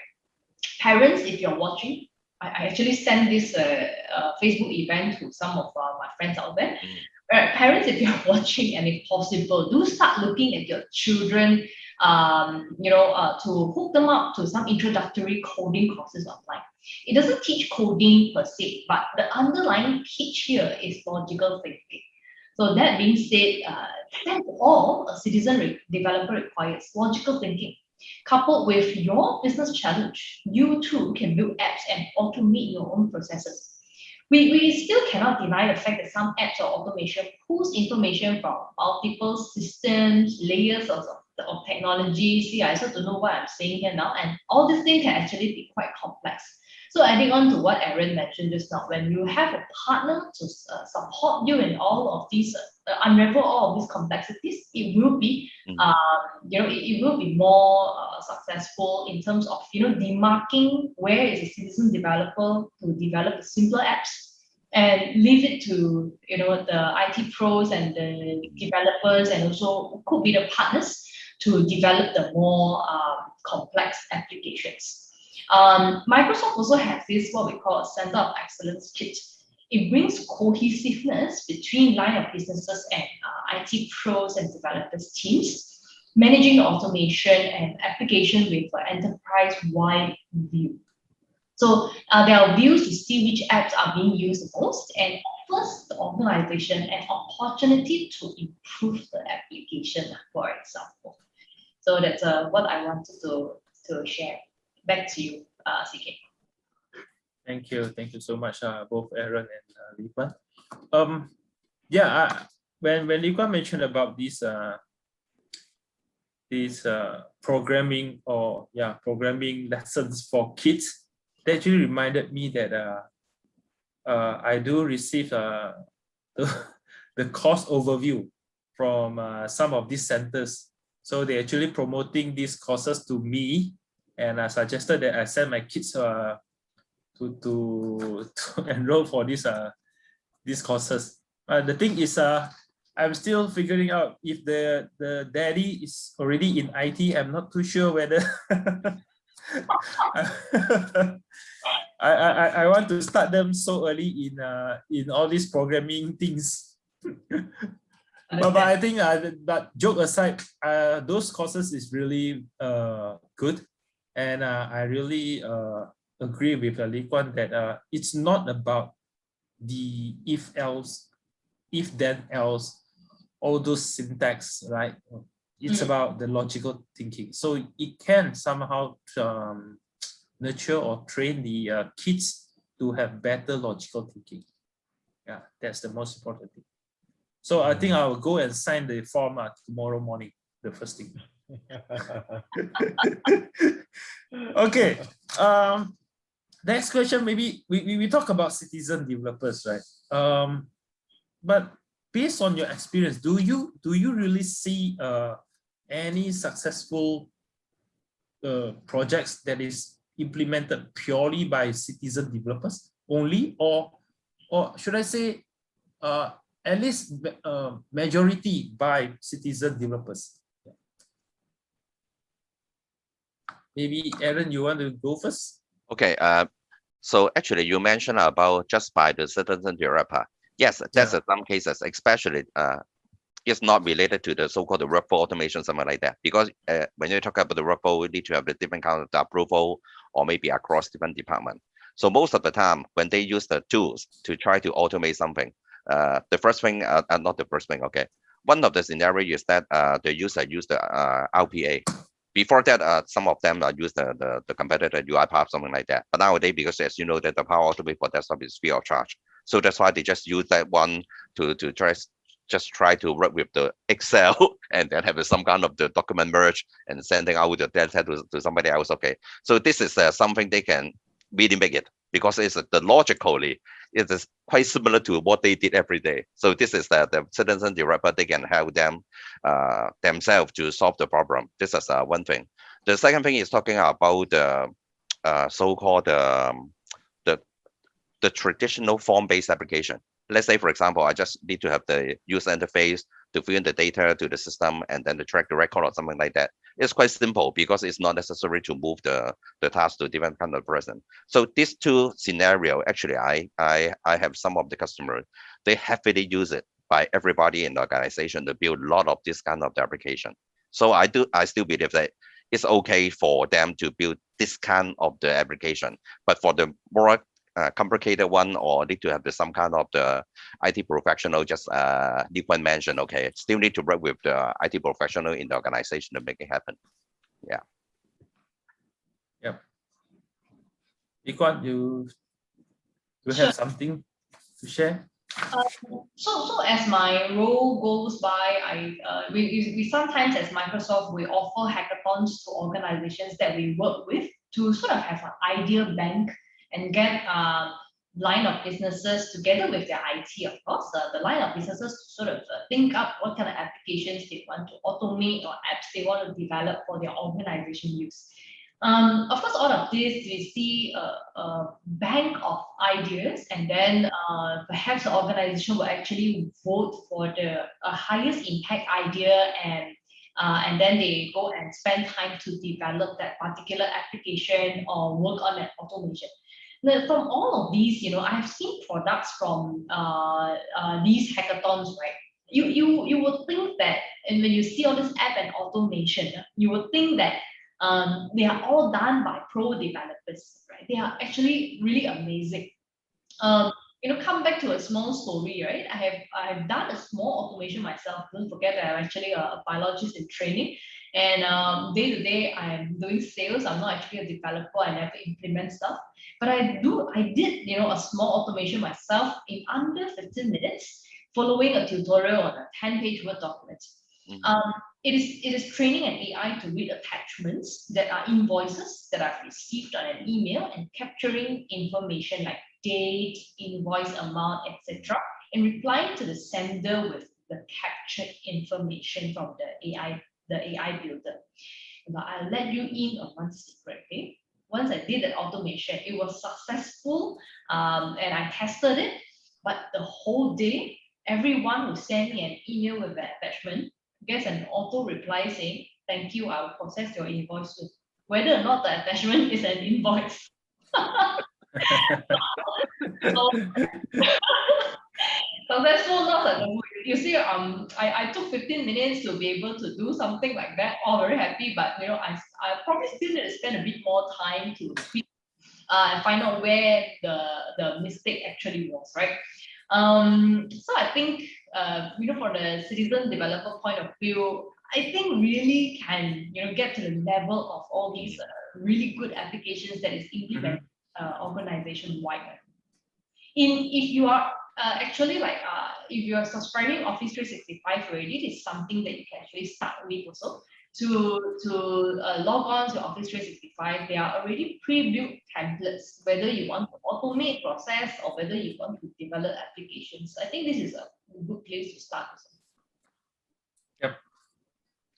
Parents, if you're watching, I actually sent this Facebook event to some of my friends out there. Parents, if you're watching and if possible, do start looking at your children, to hook them up to some introductory coding courses online. It doesn't teach coding per se, but the underlying pitch here is logical thinking. So that being said, that's all a citizen developer requires: logical thinking. Coupled with your business challenge, you too can build apps and automate your own processes. We still cannot deny the fact that some apps or automation pulls information from multiple systems, layers of technology. See, I also don't know what I'm saying here now, and all these things can actually be quite complex. So adding on to what Aaron mentioned just now, when you have a partner to support you in all of these, unravel all of these complexities, it will be, it will be more successful in terms of, demarking where is a citizen developer to develop simpler apps, and leave it to the IT pros and the developers, and also could be the partners to develop the more complex applications. Microsoft also has this what we call a Center of Excellence kit. It brings cohesiveness between line of businesses and IT pros and developers teams, managing the automation and application with an enterprise-wide view. So there are views to see which apps are being used the most, and offers the organization an opportunity to improve the application, for example. So that's what I wanted to share. Back to you, CK.
Thank you so much, both Aaron and Lee Kuan. When Lee Kuan mentioned about this programming programming lessons for kids, that actually reminded me that I do receive the course overview from some of these centers. So they're actually promoting these courses to me, and I suggested that I send my kids to enroll for these courses. The thing is, I'm still figuring out if the daddy is already in IT. I'm not too sure whether I want to start them so early in all these programming things. But I think that joke aside, those courses is really good, and I really agree with Lee Kuan that it's not about the if else, if then else, all those syntax, right? It's about the logical thinking. So it can somehow nurture or train the kids to have better logical thinking. Yeah, that's the most important thing. So I think I will go and sign the form tomorrow morning, the first thing. Okay. Next question, maybe we talk about citizen developers, right? But based on your experience, do you really see any successful projects that is implemented purely by citizen developers only, or should I say at least majority by citizen developers? Maybe Aaron, you want to go first?
Okay. So actually, you mentioned about just by the citizen developer. Yes, that's some cases, especially it's not related to the so-called workflow automation, something like that. Because when you talk about the workflow, we need to have the different kind of approval, or maybe across different departments. So most of the time, when they use the tools to try to automate something, the first thing, not the first thing, okay. One of the scenarios is that the user use the RPA. Before that, some of them use the competitor UiPath, something like that. But nowadays, because as you know, that the Power Automate for desktop is free of charge. So that's why they just use that one to try to work with the Excel and then have some kind of the document merge and sending out the data to somebody else. Okay, so this is something they can really make it, because it's logically it is quite similar to what they did every day. So this is the citizen developer, they can help them themselves to solve the problem. This is one thing. The second thing is talking about the so-called the traditional form-based application. Let's say, for example, I just need to have the user interface to fill in the data to the system and then to track the record or something like that. It's quite simple because it's not necessary to move the task to different kind of person. So these two scenario, actually, I have some of the customers, they heavily use it by everybody in the organization to build a lot of this kind of application. So I still believe that it's okay for them to build this kind of the application, but for the more complicated one, or need to have some kind of the IT professional, just Lee Kuan mentioned, okay, still need to work with the IT professional in the organization to make it happen. Yeah.
Yep. Lee Kuan, you have something to share?
So as my role goes by, we sometimes as Microsoft, we offer hackathons to organizations that we work with to sort of have an idea bank and get line of businesses together with their IT, of course, the line of businesses to sort of think up what kind of applications they want to automate or apps they want to develop for their organization use. Of course, all of this, we see a bank of ideas, and then perhaps the organization will actually vote for the highest impact idea, and then they go and spend time to develop that particular application or work on that automation. Now, from all of these, I have seen products from these hackathons, right? You would think that, and when you see all this app and automation, you would think that they are all done by pro developers, right? They are actually really amazing. Come back to a small story, right? I have done a small automation myself. Don't forget that I'm actually a biologist in training, and day to day I'm doing sales. I'm not actually a developer. I never implement stuff, but I did a small automation myself in under 15 minutes, following a tutorial on a 10-page Word document. It is training an AI to read attachments that are invoices that I've received on an email and capturing information like date, invoice amount, etc., and replying to the sender with the captured information from the AI builder. Now, I'll let you in on one secret, okay? Once I did that automation, it was successful, and I tested it, but the whole day, everyone who sent me an email with that attachment gets an auto reply saying, "Thank you, I will process your invoice soon," whether or not the attachment is an invoice. Successful, not successful. You see, I took 15 minutes to be able to do something like that. All very happy, but I probably still need to spend a bit more time to tweak and find out where the mistake actually was, right? So I think for the citizen developer point of view, I think really can get to the level of all these really good applications that is implemented organization wide. If you are actually if you are subscribing Office 365 already, it is something that you can actually start with also. To log on to Office 365, there are already pre-built templates, whether you want to automate process or whether you want to develop applications. I think this is a good place to start.
Yep.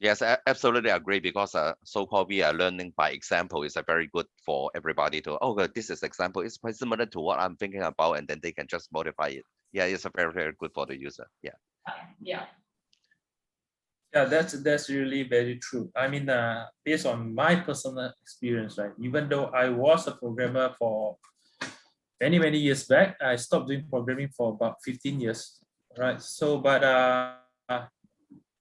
Yes, absolutely agree, because so-called we are learning by example is a very good for everybody to, this is example, it's quite similar to what I'm thinking about, and then they can just modify it. Yeah, it's a very, very good for the user. Yeah.
Yeah, that's really very true. I mean, based on my personal experience, right? Even though I was a programmer for many, many years back, I stopped doing programming for about 15 years, right? So, but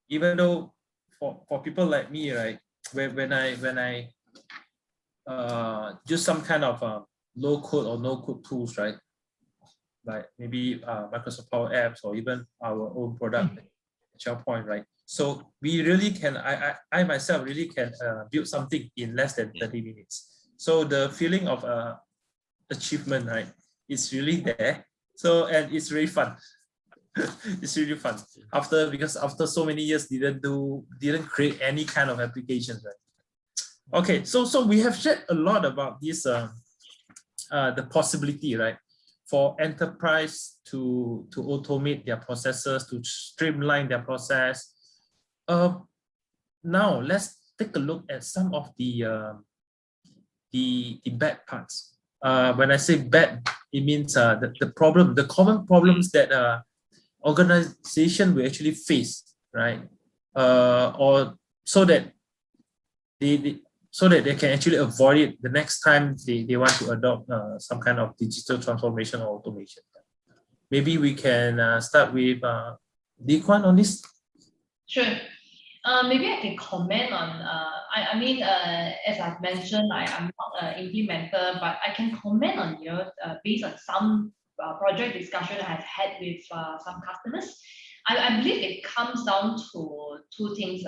even though for people like me, right, when I use some kind of low code or no code tools, right, like maybe Microsoft Power Apps or even our own product, SharePoint, right? So we really can, I myself really can build something in less than 30 minutes. So the feeling of achievement, right, is really there. So, and it's really fun. It's really fun because after so many years didn't create any kind of applications, right? Okay, so we have shared a lot about this the possibility, right, for enterprise to automate their processes, to streamline their process. Now let's take a look at some of the bad parts. When I say bad, it means the common problems that organization will actually face, right? Or so that they can actually avoid it the next time they want to adopt some kind of digital transformation or automation. Maybe we can start with Dequan on this.
Sure. Maybe I can comment on, as I've mentioned, I'm not an implementer, but I can comment on, based on some project discussion I have had with some customers. I believe it comes down to two things,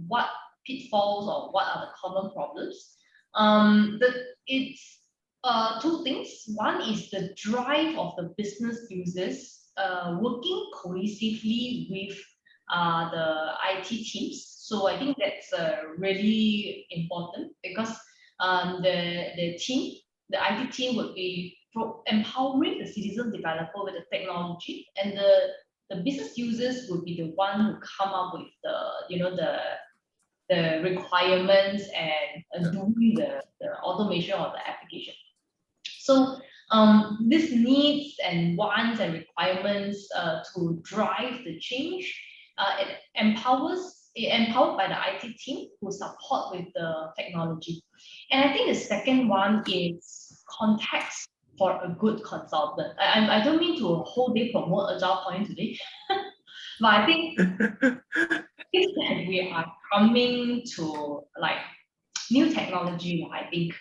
what pitfalls or what are the common problems. It's two things. One is the drive of the business users working cohesively with the IT teams. So I think that's really important, because the IT team would be empowering the citizen developer with the technology, and the business users would be the one who come up with the requirements and doing the automation of the application. So this needs and wants and requirements to drive the change. It empowered by the IT team who support with the technology. And I think the second one is context for a good consultant. I don't mean to whole day promote Agile Point today, but I think if that we are coming to like new technology, I think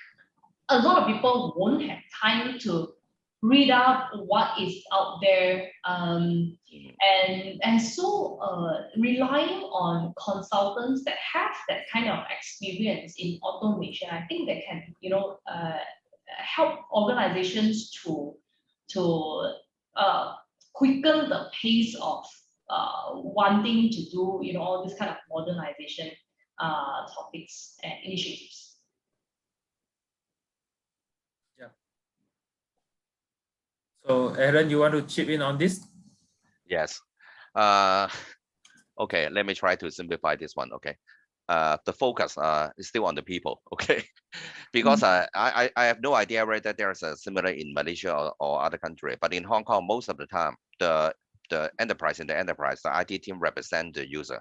a lot of people won't have time to read up what is out there, and so relying on consultants that have that kind of experience in automation, I think that can help organizations to quicken the pace of wanting to do all this kind of modernization topics and initiatives.
So Aaron, you want to chip in on this?
Yes. Okay, let me try to simplify this one. Okay. The focus is still on the people. Okay. Because I have no idea whether there's a similar in Malaysia or other country, but in Hong Kong, most of the time, the enterprise, the IT team represent the user.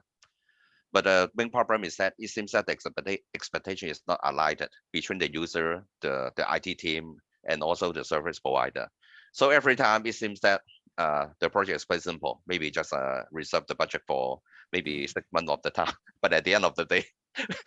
But the main problem is that it seems that the expectation is not aligned between the user, the IT team, and also the service provider. So every time it seems that the project is quite simple. Maybe just reserve the budget for maybe 6 months of the time. But at the end of the day,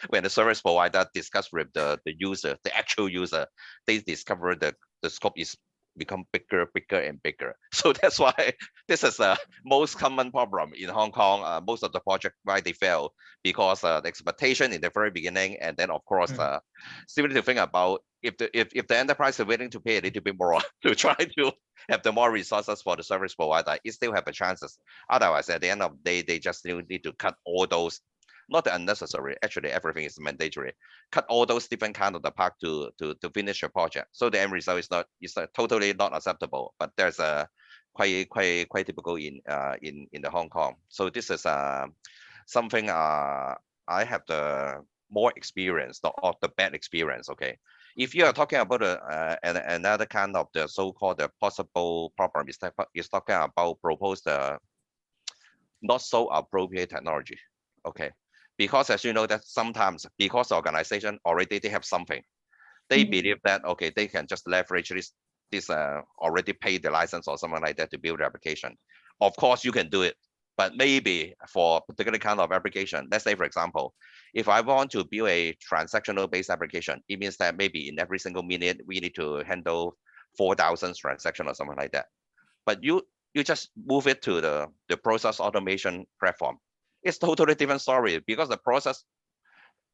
when the service provider discuss with the user, the actual user, they discover that the scope is become bigger and bigger. So that's why this is the most common problem in Hong Kong. Most of the project, why they fail, because the expectation in the very beginning, and then of course still need to think about if the enterprise is willing to pay a little bit more to try to have the more resources for the service provider, it still have a chances. Otherwise, at the end of the day, they just still need to cut all those. Not unnecessary, actually everything is mandatory. Cut all those different kind of the part to finish your project. So the end result is totally not acceptable. But there's a quite typical in the Hong Kong. So this is something I have the more experience, or the bad experience. Okay, if you are talking about another kind of the so-called the possible problem, is talking about proposed not so appropriate technology. Okay. Because as you know that sometimes because the organization already they have something, they believe that okay, they can just leverage this already paid the license or something like that to build the application. Of course you can do it, but maybe for particular kind of application, let's say for example, if I want to build a transactional based application, it means that maybe in every single minute we need to handle 4,000 transactions or something like that. But you just move it to the process automation platform. It's totally different story, because the process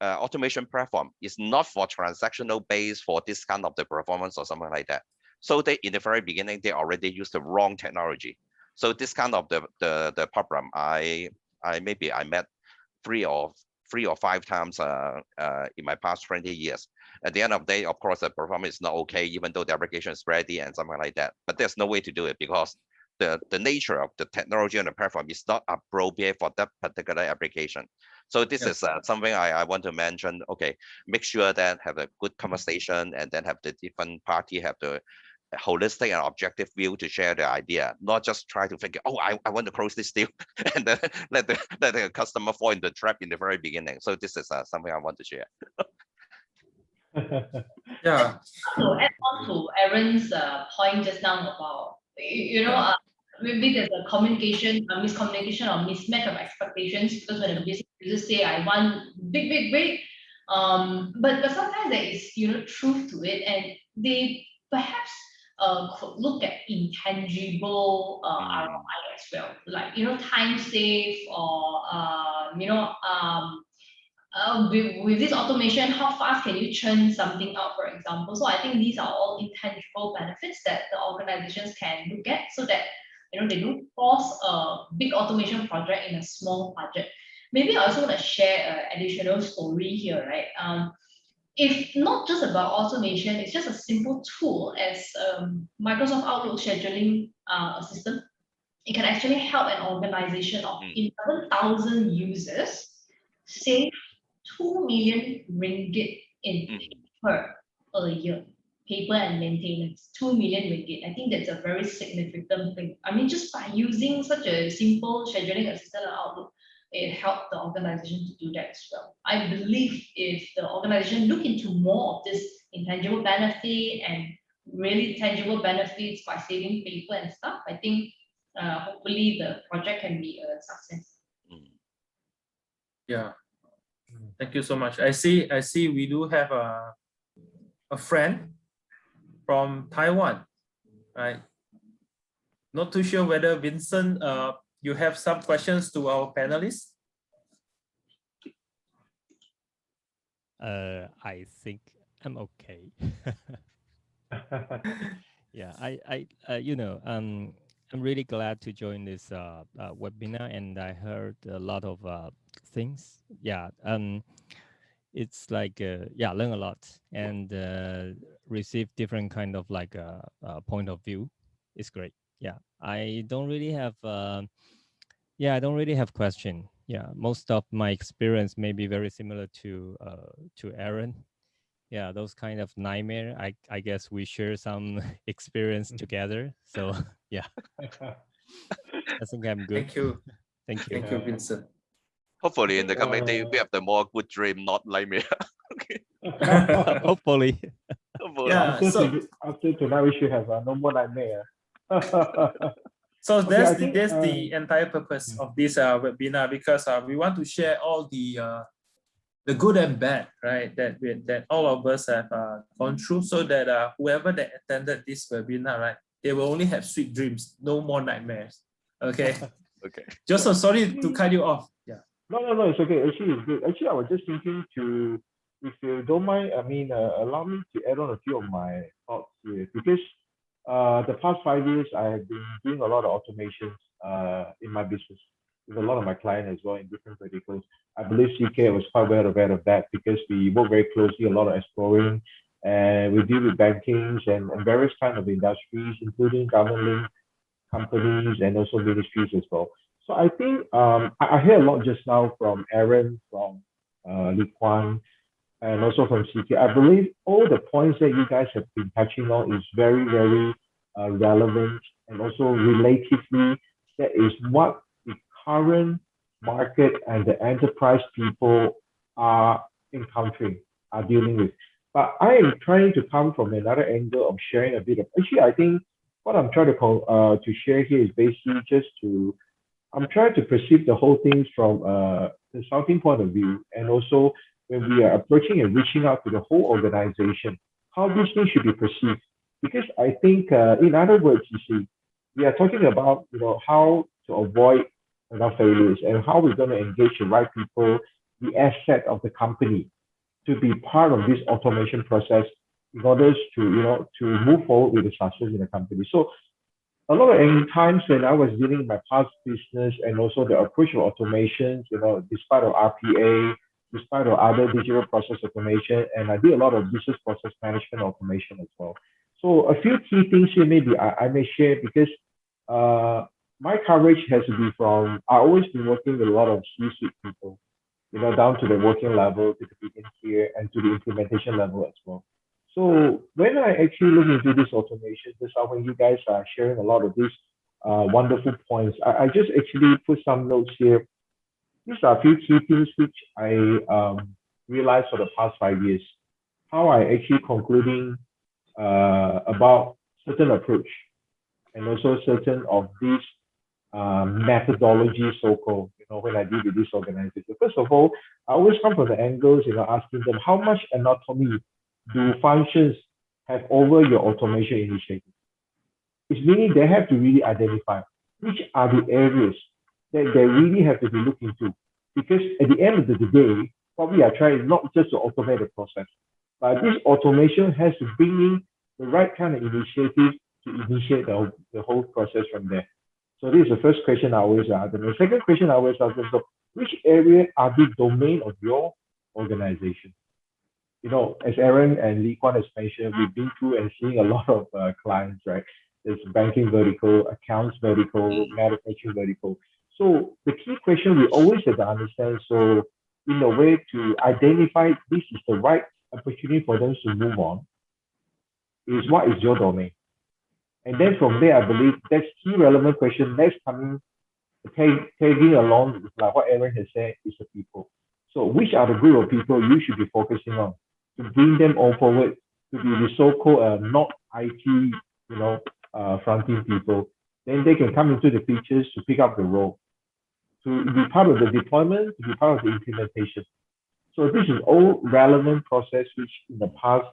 automation platform is not for transactional base for this kind of the performance or something like that. So they in the very beginning they already used the wrong technology. So this kind of the problem I met three or 5 times in my past 20 years. At the end of the day, of course, the performance is not okay, even though the application is ready and something like that. But there's no way to do it because the nature of the technology on the platform is not appropriate for that particular application. So this is something I want to mention. Okay, make sure that have a good conversation and then have the different party have the holistic and objective view to share the idea, not just try to figure, oh, I want to close this deal and then let the customer fall into the trap in the very beginning. So this is something I want to share.
Yeah.
To add on to Aaron's point just now about, maybe there's a miscommunication or mismatch of expectations, because when a business users say, I want big, but sometimes there is, truth to it, and they perhaps could look at intangible ROI as well, like, time save, or, with this automation, how fast can you churn something out, for example? So I think these are all intangible benefits that the organizations can look at, so that they don't force a big automation project in a small budget. Maybe I also want to share an additional story here, right? If not just about automation, it's just a simple tool as Microsoft Outlook scheduling system. It can actually help an organization of 11,000 users save 2 million ringgit in paper a year. Paper and maintenance, 2 million ringgit. I think that's a very significant thing. I mean, just by using such a simple scheduling assistant on Outlook, it helped the organization to do that as well. I believe if the organization look into more of this intangible benefit and really tangible benefits by saving paper and stuff, I think hopefully the project can be a success.
Yeah. Thank you so much. I see we do have a friend from Taiwan, right? Not too sure whether Vincent, you have some questions to our panelists.
I think I'm okay. Yeah, I'm really glad to join this webinar, and I heard a lot of things. Yeah, it's like learn a lot and receive different kind of like point of view. It's great. Yeah, I don't really have question. Yeah, most of my experience may be very similar to Aaron. Yeah, those kind of nightmare. I guess we share some experience together. So yeah, I think I'm good.
Thank you.
Thank you.
Thank you, Vincent.
Hopefully in the coming day, we have the more good dream, not nightmare. Okay.
Hopefully.
Hopefully.
Yeah.
After tonight, we should have no more nightmare.
So
Okay,
that's
I think,
the entire purpose of this webinar, because we want to share all the good and bad, right? That all of us have gone through, so that whoever that attended this webinar, right, they will only have sweet dreams, no more nightmares. Okay.
Okay.
Joseph, sorry to cut you off. Yeah.
No, it's okay. Actually, it's good. Actually, I was just thinking to, if you don't mind, I mean, allow me to add on a few of my thoughts here, because the past 5 years, I have been doing a lot of automations in my business with a lot of my clients as well in different verticals. I believe CK was quite well aware of that, because we work very closely, a lot of exploring, and we deal with bankings and various kind of industries, including government companies and also ministries as well. So I think I hear a lot just now from Aaron, from Lee Kwan, and also from CK. I believe all the points that you guys have been touching on is very, very relevant, and also relatively, that is what the current market and the enterprise people are encountering, are dealing with. But I am trying to come from another angle of sharing a bit of, actually, I think what I'm trying to share here is basically just to, I'm trying to perceive the whole thing from a consulting point of view, and also when we are approaching and reaching out to the whole organization, how this thing should be perceived. Because I think, in other words, you see, we are talking about, how to avoid failures, and how we're going to engage the right people, the asset of the company, to be part of this automation process in order to, to move forward with the success in the company. So a lot of times when I was dealing with my past business, and also the approach of automations, despite of RPA, despite of other digital process automation, and I did a lot of business process management automation as well. So a few key things here maybe I may share, because my coverage has to be from, I always been working with a lot of C-suite people, down to the working level, to the begin here, and to the implementation level as well. So when I actually look into this automation, this is when you guys are sharing a lot of these wonderful points, I just actually put some notes here. These are a few key things which I realized for the past 5 years, how I actually concluding about certain approach, and also certain of these methodologies, so-called, when I deal with this organization. First of all, I always come from the angles, asking them, how much anatomy do functions have over your automation initiative? It's meaning they have to really identify which are the areas that they really have to be looked into. Because at the end of the day, what we are trying not just to automate the process, but this automation has to bring in the right kind of initiative to initiate the whole process from there. So this is the first question I always ask them. The second question I always ask them, so which area are the domain of your organization? As Aaron and Lee Kwan has mentioned, we've been through and seeing a lot of clients, right? There's banking vertical, accounts vertical, manufacturing vertical. So the key question we always have to understand, so in a way to identify this is the right opportunity for them to move on, is what is your domain? And then from there, I believe that's key relevant question. Next coming, tagging along, like what Aaron has said, is the people. So which are the group of people you should be focusing on to bring them all forward to be the so-called not IT, fronting people? Then they can come into the features to pick up the role, to be part of the deployment, to be part of the implementation. So this is all relevant process which in the past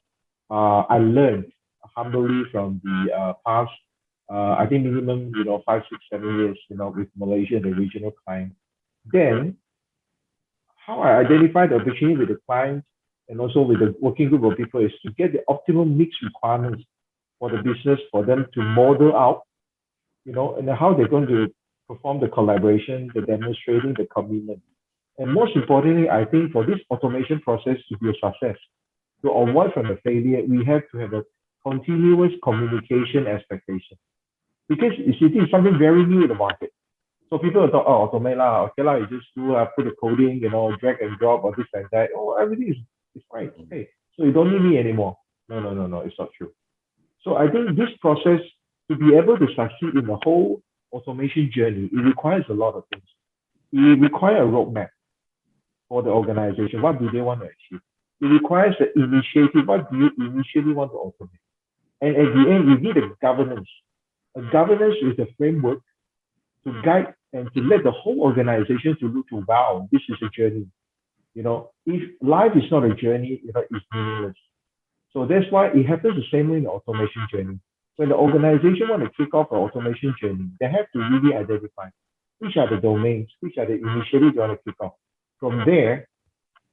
I learned humbly from the past. I think minimum 5, 6, 7 years with Malaysia and the regional client. Then how I identify the opportunity with the client and also with the working group of people is to get the optimal mix requirements for the business for them to model out, and how they're going to perform the collaboration, the demonstrating, the commitment. And most importantly, I think for this automation process to be a success, to avoid from the failure, we have to have a continuous communication expectation. Because you see, this is something very new in the market. So people thought, oh, automate lah, okay lah, you just do put the coding, drag and drop or this and that. Oh, everything is fine. Okay, so you don't need me anymore. No, it's not true. So I think this process, to be able to succeed in the whole automation journey, it requires a lot of things. It requires a roadmap for the organization. What do they want to achieve? It requires the initiative. What do you initially want to automate? And at the end, you need a governance. A governance is a framework to guide and to let the whole organization to look to, wow, this is a journey. If life is not a journey, it's meaningless. So that's why it happens the same way in the automation journey. When the organization want to kick off an automation journey, they have to really identify which are the domains, which are the initiatives they want to kick off. From there,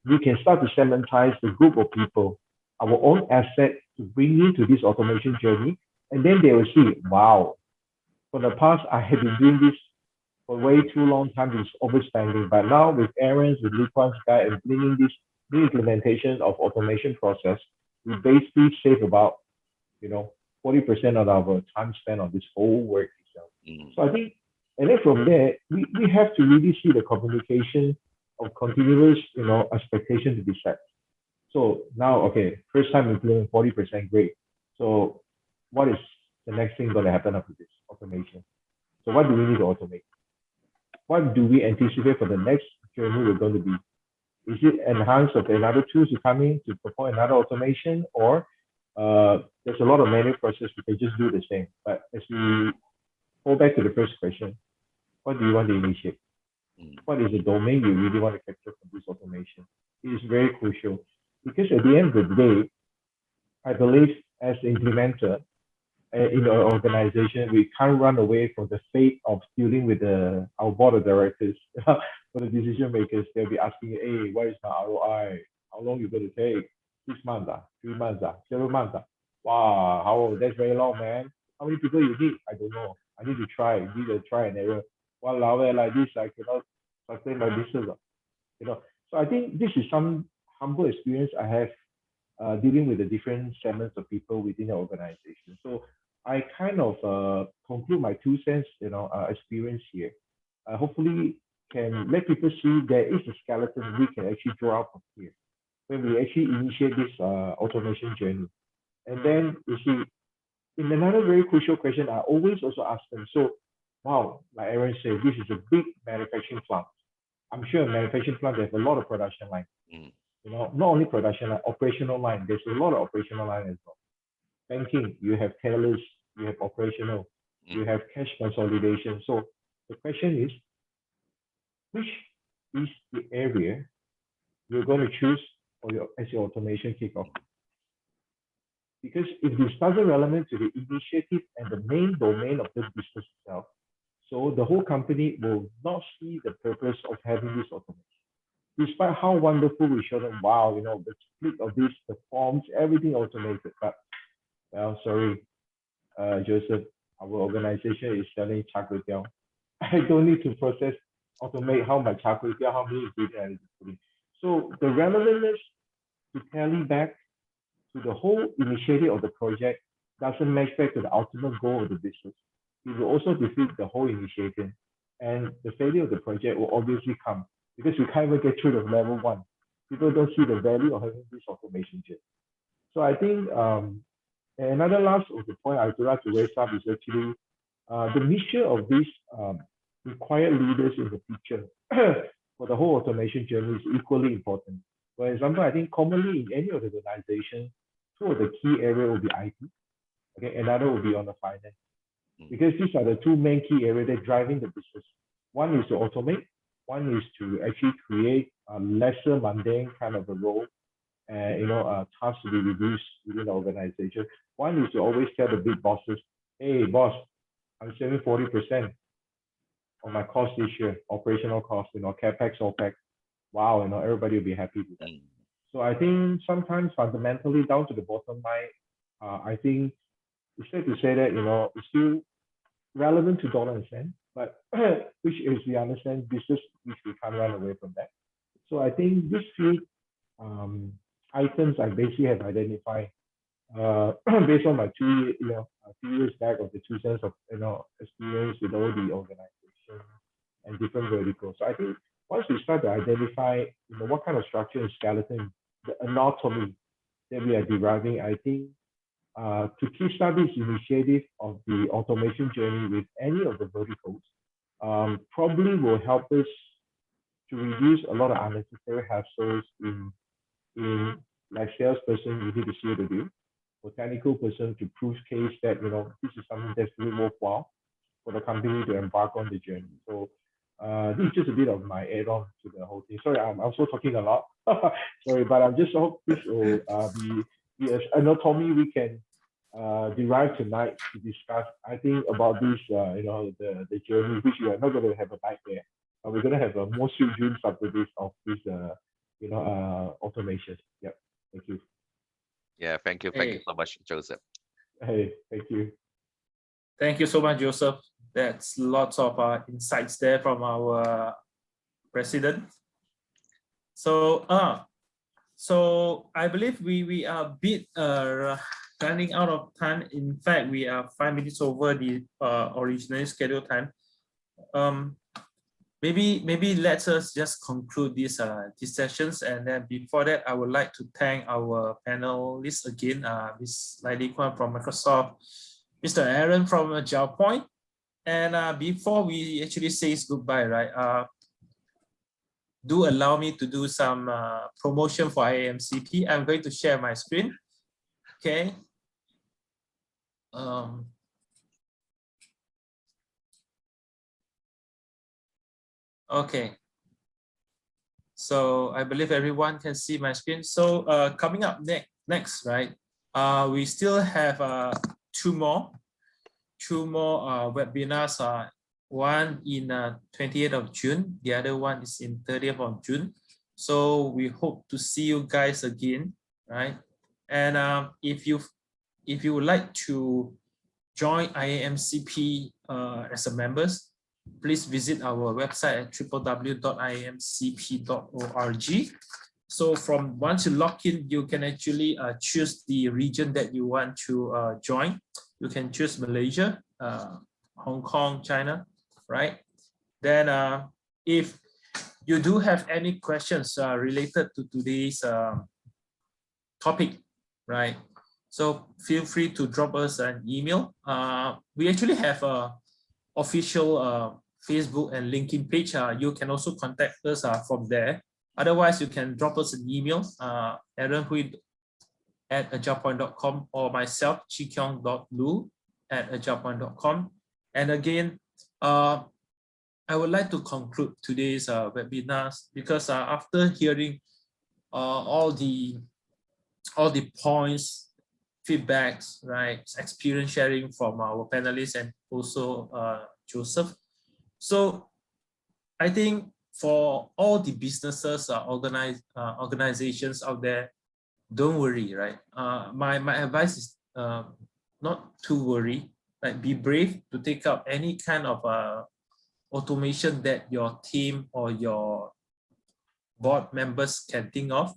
we can start to segmentize the group of people, our own asset to bring into this automation journey. And then they will see, wow, for the past, I have been doing this for way too long time, it's overspending. But now with Aaron's, with Lee Kwan's guy, and bringing this new implementation of automation process, we basically save about, 40% of our time spent on this whole work itself. So I think, and then from there, we have to really see the communication of continuous, expectation to be set. So now, okay, first time implement 40%, great. So what is the next thing going to happen after this automation? So what do we need to automate? What do we anticipate for the next journey we're going to be? Is it enhanced of another tools to come in to perform another automation, or there's a lot of manual process, we can just do the same. But as we go back to the first question, what do you want to initiate? What is the domain you really want to capture from this automation? It is very crucial because at the end of the day, I believe as the implementer in our organization, we can't run away from the fate of dealing with our board of directors, for the decision makers. They'll be asking, hey, what is my ROI? How long you going to take? 6 months, 3 months, 7 months. Wow, how that's very long, man. How many people you need? I don't know. I need to try. Need to try and error. Wow, like this, I cannot sustain my business. So I think this is some humble experience I have dealing with the different segments of people within the organization. So I kind of conclude my 2 cents, experience here. Hopefully can let people see there is a skeleton we can actually draw out from here when we actually initiate this automation journey. And then you see, in another very crucial question, I always also ask them, so, wow, like Aaron said, this is a big manufacturing plant. I'm sure a manufacturing plant, there's a lot of production line. Not only production line, operational line. There's a lot of operational line as well. Banking, you have tellers, you have operational, you have cash consolidation. So the question is, which is the area you're going to choose as your automation kickoff? Because if this doesn't relevant to the initiative and the main domain of the business itself, so the whole company will not see the purpose of having this automation. Despite how wonderful we show them, wow, the split of this, the forms, everything automated. But, well, sorry, Joseph, our organization is selling char kway teow. I don't need to automate how much char kway teow, how many ingredients I need to put in. So the relevance to tally back to the whole initiative of the project doesn't match back to the ultimate goal of the business. It will also defeat the whole initiative, and the failure of the project will obviously come because we can't even get through the level 1. People don't see the value of having this automation journey. So I think Another last of the point I would like to raise up is actually the mission of these required leaders in the future for the whole automation journey is equally important. For example, I think commonly in any of the organization, two of the key areas will be IT. Okay, another will be on the finance, because these are the two main key areas that are driving the business. One is to automate, one is to actually create a lesser mundane kind of a role, and tasks to be reduced within the organization. One is to always tell the big bosses, hey boss, I'm saving 40% on my cost this year, operational cost, CapEx, OpEx. Wow, everybody will be happy with that. So I think sometimes fundamentally down to the bottom line, I think it's fair to say that, it's still relevant to dollar and cent, but which is we understand business, which we can't run away from that. So I think these few items I basically have identified based on my few years back of the 2 cents of experience with all the organization and different verticals. So I think once we start to identify what kind of structure and skeleton, the anatomy that we are deriving, I think to kickstart this initiative of the automation journey with any of the verticals, probably will help us to reduce a lot of unnecessary hassles in like salesperson, you need to see what to do, for technical person to prove case that this is something that's really worthwhile for the company to embark on the journey. So this is just a bit of my add-on to the whole thing. Sorry, I'm also talking a lot. Sorry, but I just hope this will be an anatomy we can derive tonight to discuss. I think about this, the journey, which we are not going to have a nightmare. We're going to have a more sweet dreams after this of this, automation. Yep. Thank you.
Yeah, thank you. Thank you so much, Joseph.
Hey, thank you.
Thank you so much, Joseph. That's lots of insights there from our president. So, so I believe we are a bit running out of time. In fact, we are 5 minutes over the originally scheduled time. Maybe let us just conclude these sessions, and then before that, I would like to thank our panelists again, Ms. Lily Kwan from Microsoft, Mr. Aaron from Agile Point, and before we actually say goodbye, right? Do allow me to do some promotion for IAMCP. I'm going to share my screen. Okay. Okay. So I believe everyone can see my screen. So coming up next, right? We still have two more webinars. One in 28th of June. The other one is in 30th of June. So we hope to see you guys again, right? And if you would like to join IAMCP as a members, please visit our website at www.iamcp.org. So from once you log in, you can actually choose the region that you want to join. You can choose Malaysia, Hong Kong, China, right? Then if you do have any questions related to today's topic, right? So feel free to drop us an email. We actually have a official Facebook and LinkedIn page. You can also contact us from there. Otherwise, you can drop us an email, aaronhui@agilepoint.com, or myself, chikyong.lu@agilepoint.com. And again, I would like to conclude today's webinars because after hearing all the points, feedbacks, right, experience sharing from our panelists and also Joseph. So I think for all the businesses, organizations out there, don't worry, right? My advice is not to worry, like be brave to take up any kind of automation that your team or your board members can think of.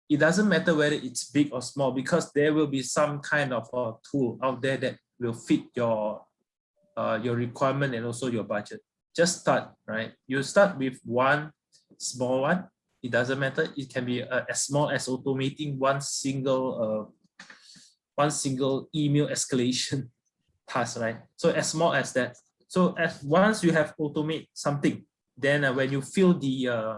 It doesn't matter whether it's big or small, because there will be some kind of a tool out there that will fit your requirement and also your budget. Just start, right? You start with one small one. It doesn't matter. It can be as small as automating one single one single email escalation task, right? So as small as that. So as once you have automate something, then when you feel the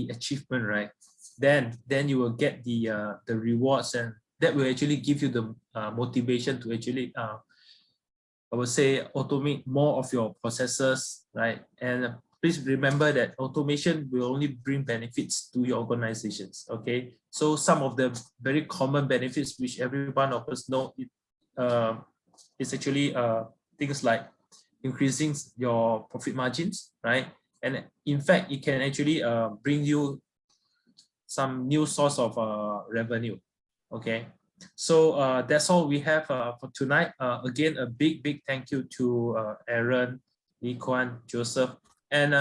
achievement, right? Then you will get the rewards, and that will actually give you the motivation to actually I would say automate more of your processes, right? And please remember that automation will only bring benefits to your organizations. Okay, so some of the very common benefits which every one of us know, it's actually things like increasing your profit margins, right? And in fact, it can actually bring you some new source of revenue. Okay, so that's all we have for tonight. Again, a big thank you to Aaron, Lee Kuan, Joseph, and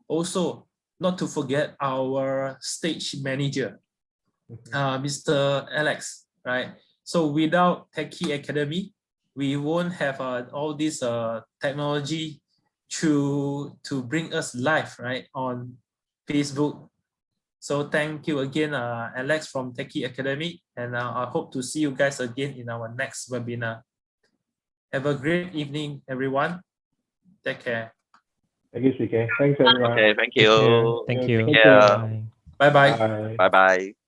also not to forget our stage manager, Mr. Alex, right? So without Techie Academy, we won't have all this technology to bring us live, right, on Facebook. So thank you again, Alex from Techie Academy, and I hope to see you guys again in our next webinar. Have a great evening, everyone. Take care.
Thank you, CK. Thanks, everyone.
Okay, thank
Take care.
you.
Thank you.
Take
Yeah.
care.
Bye-bye.
Bye.
Bye bye.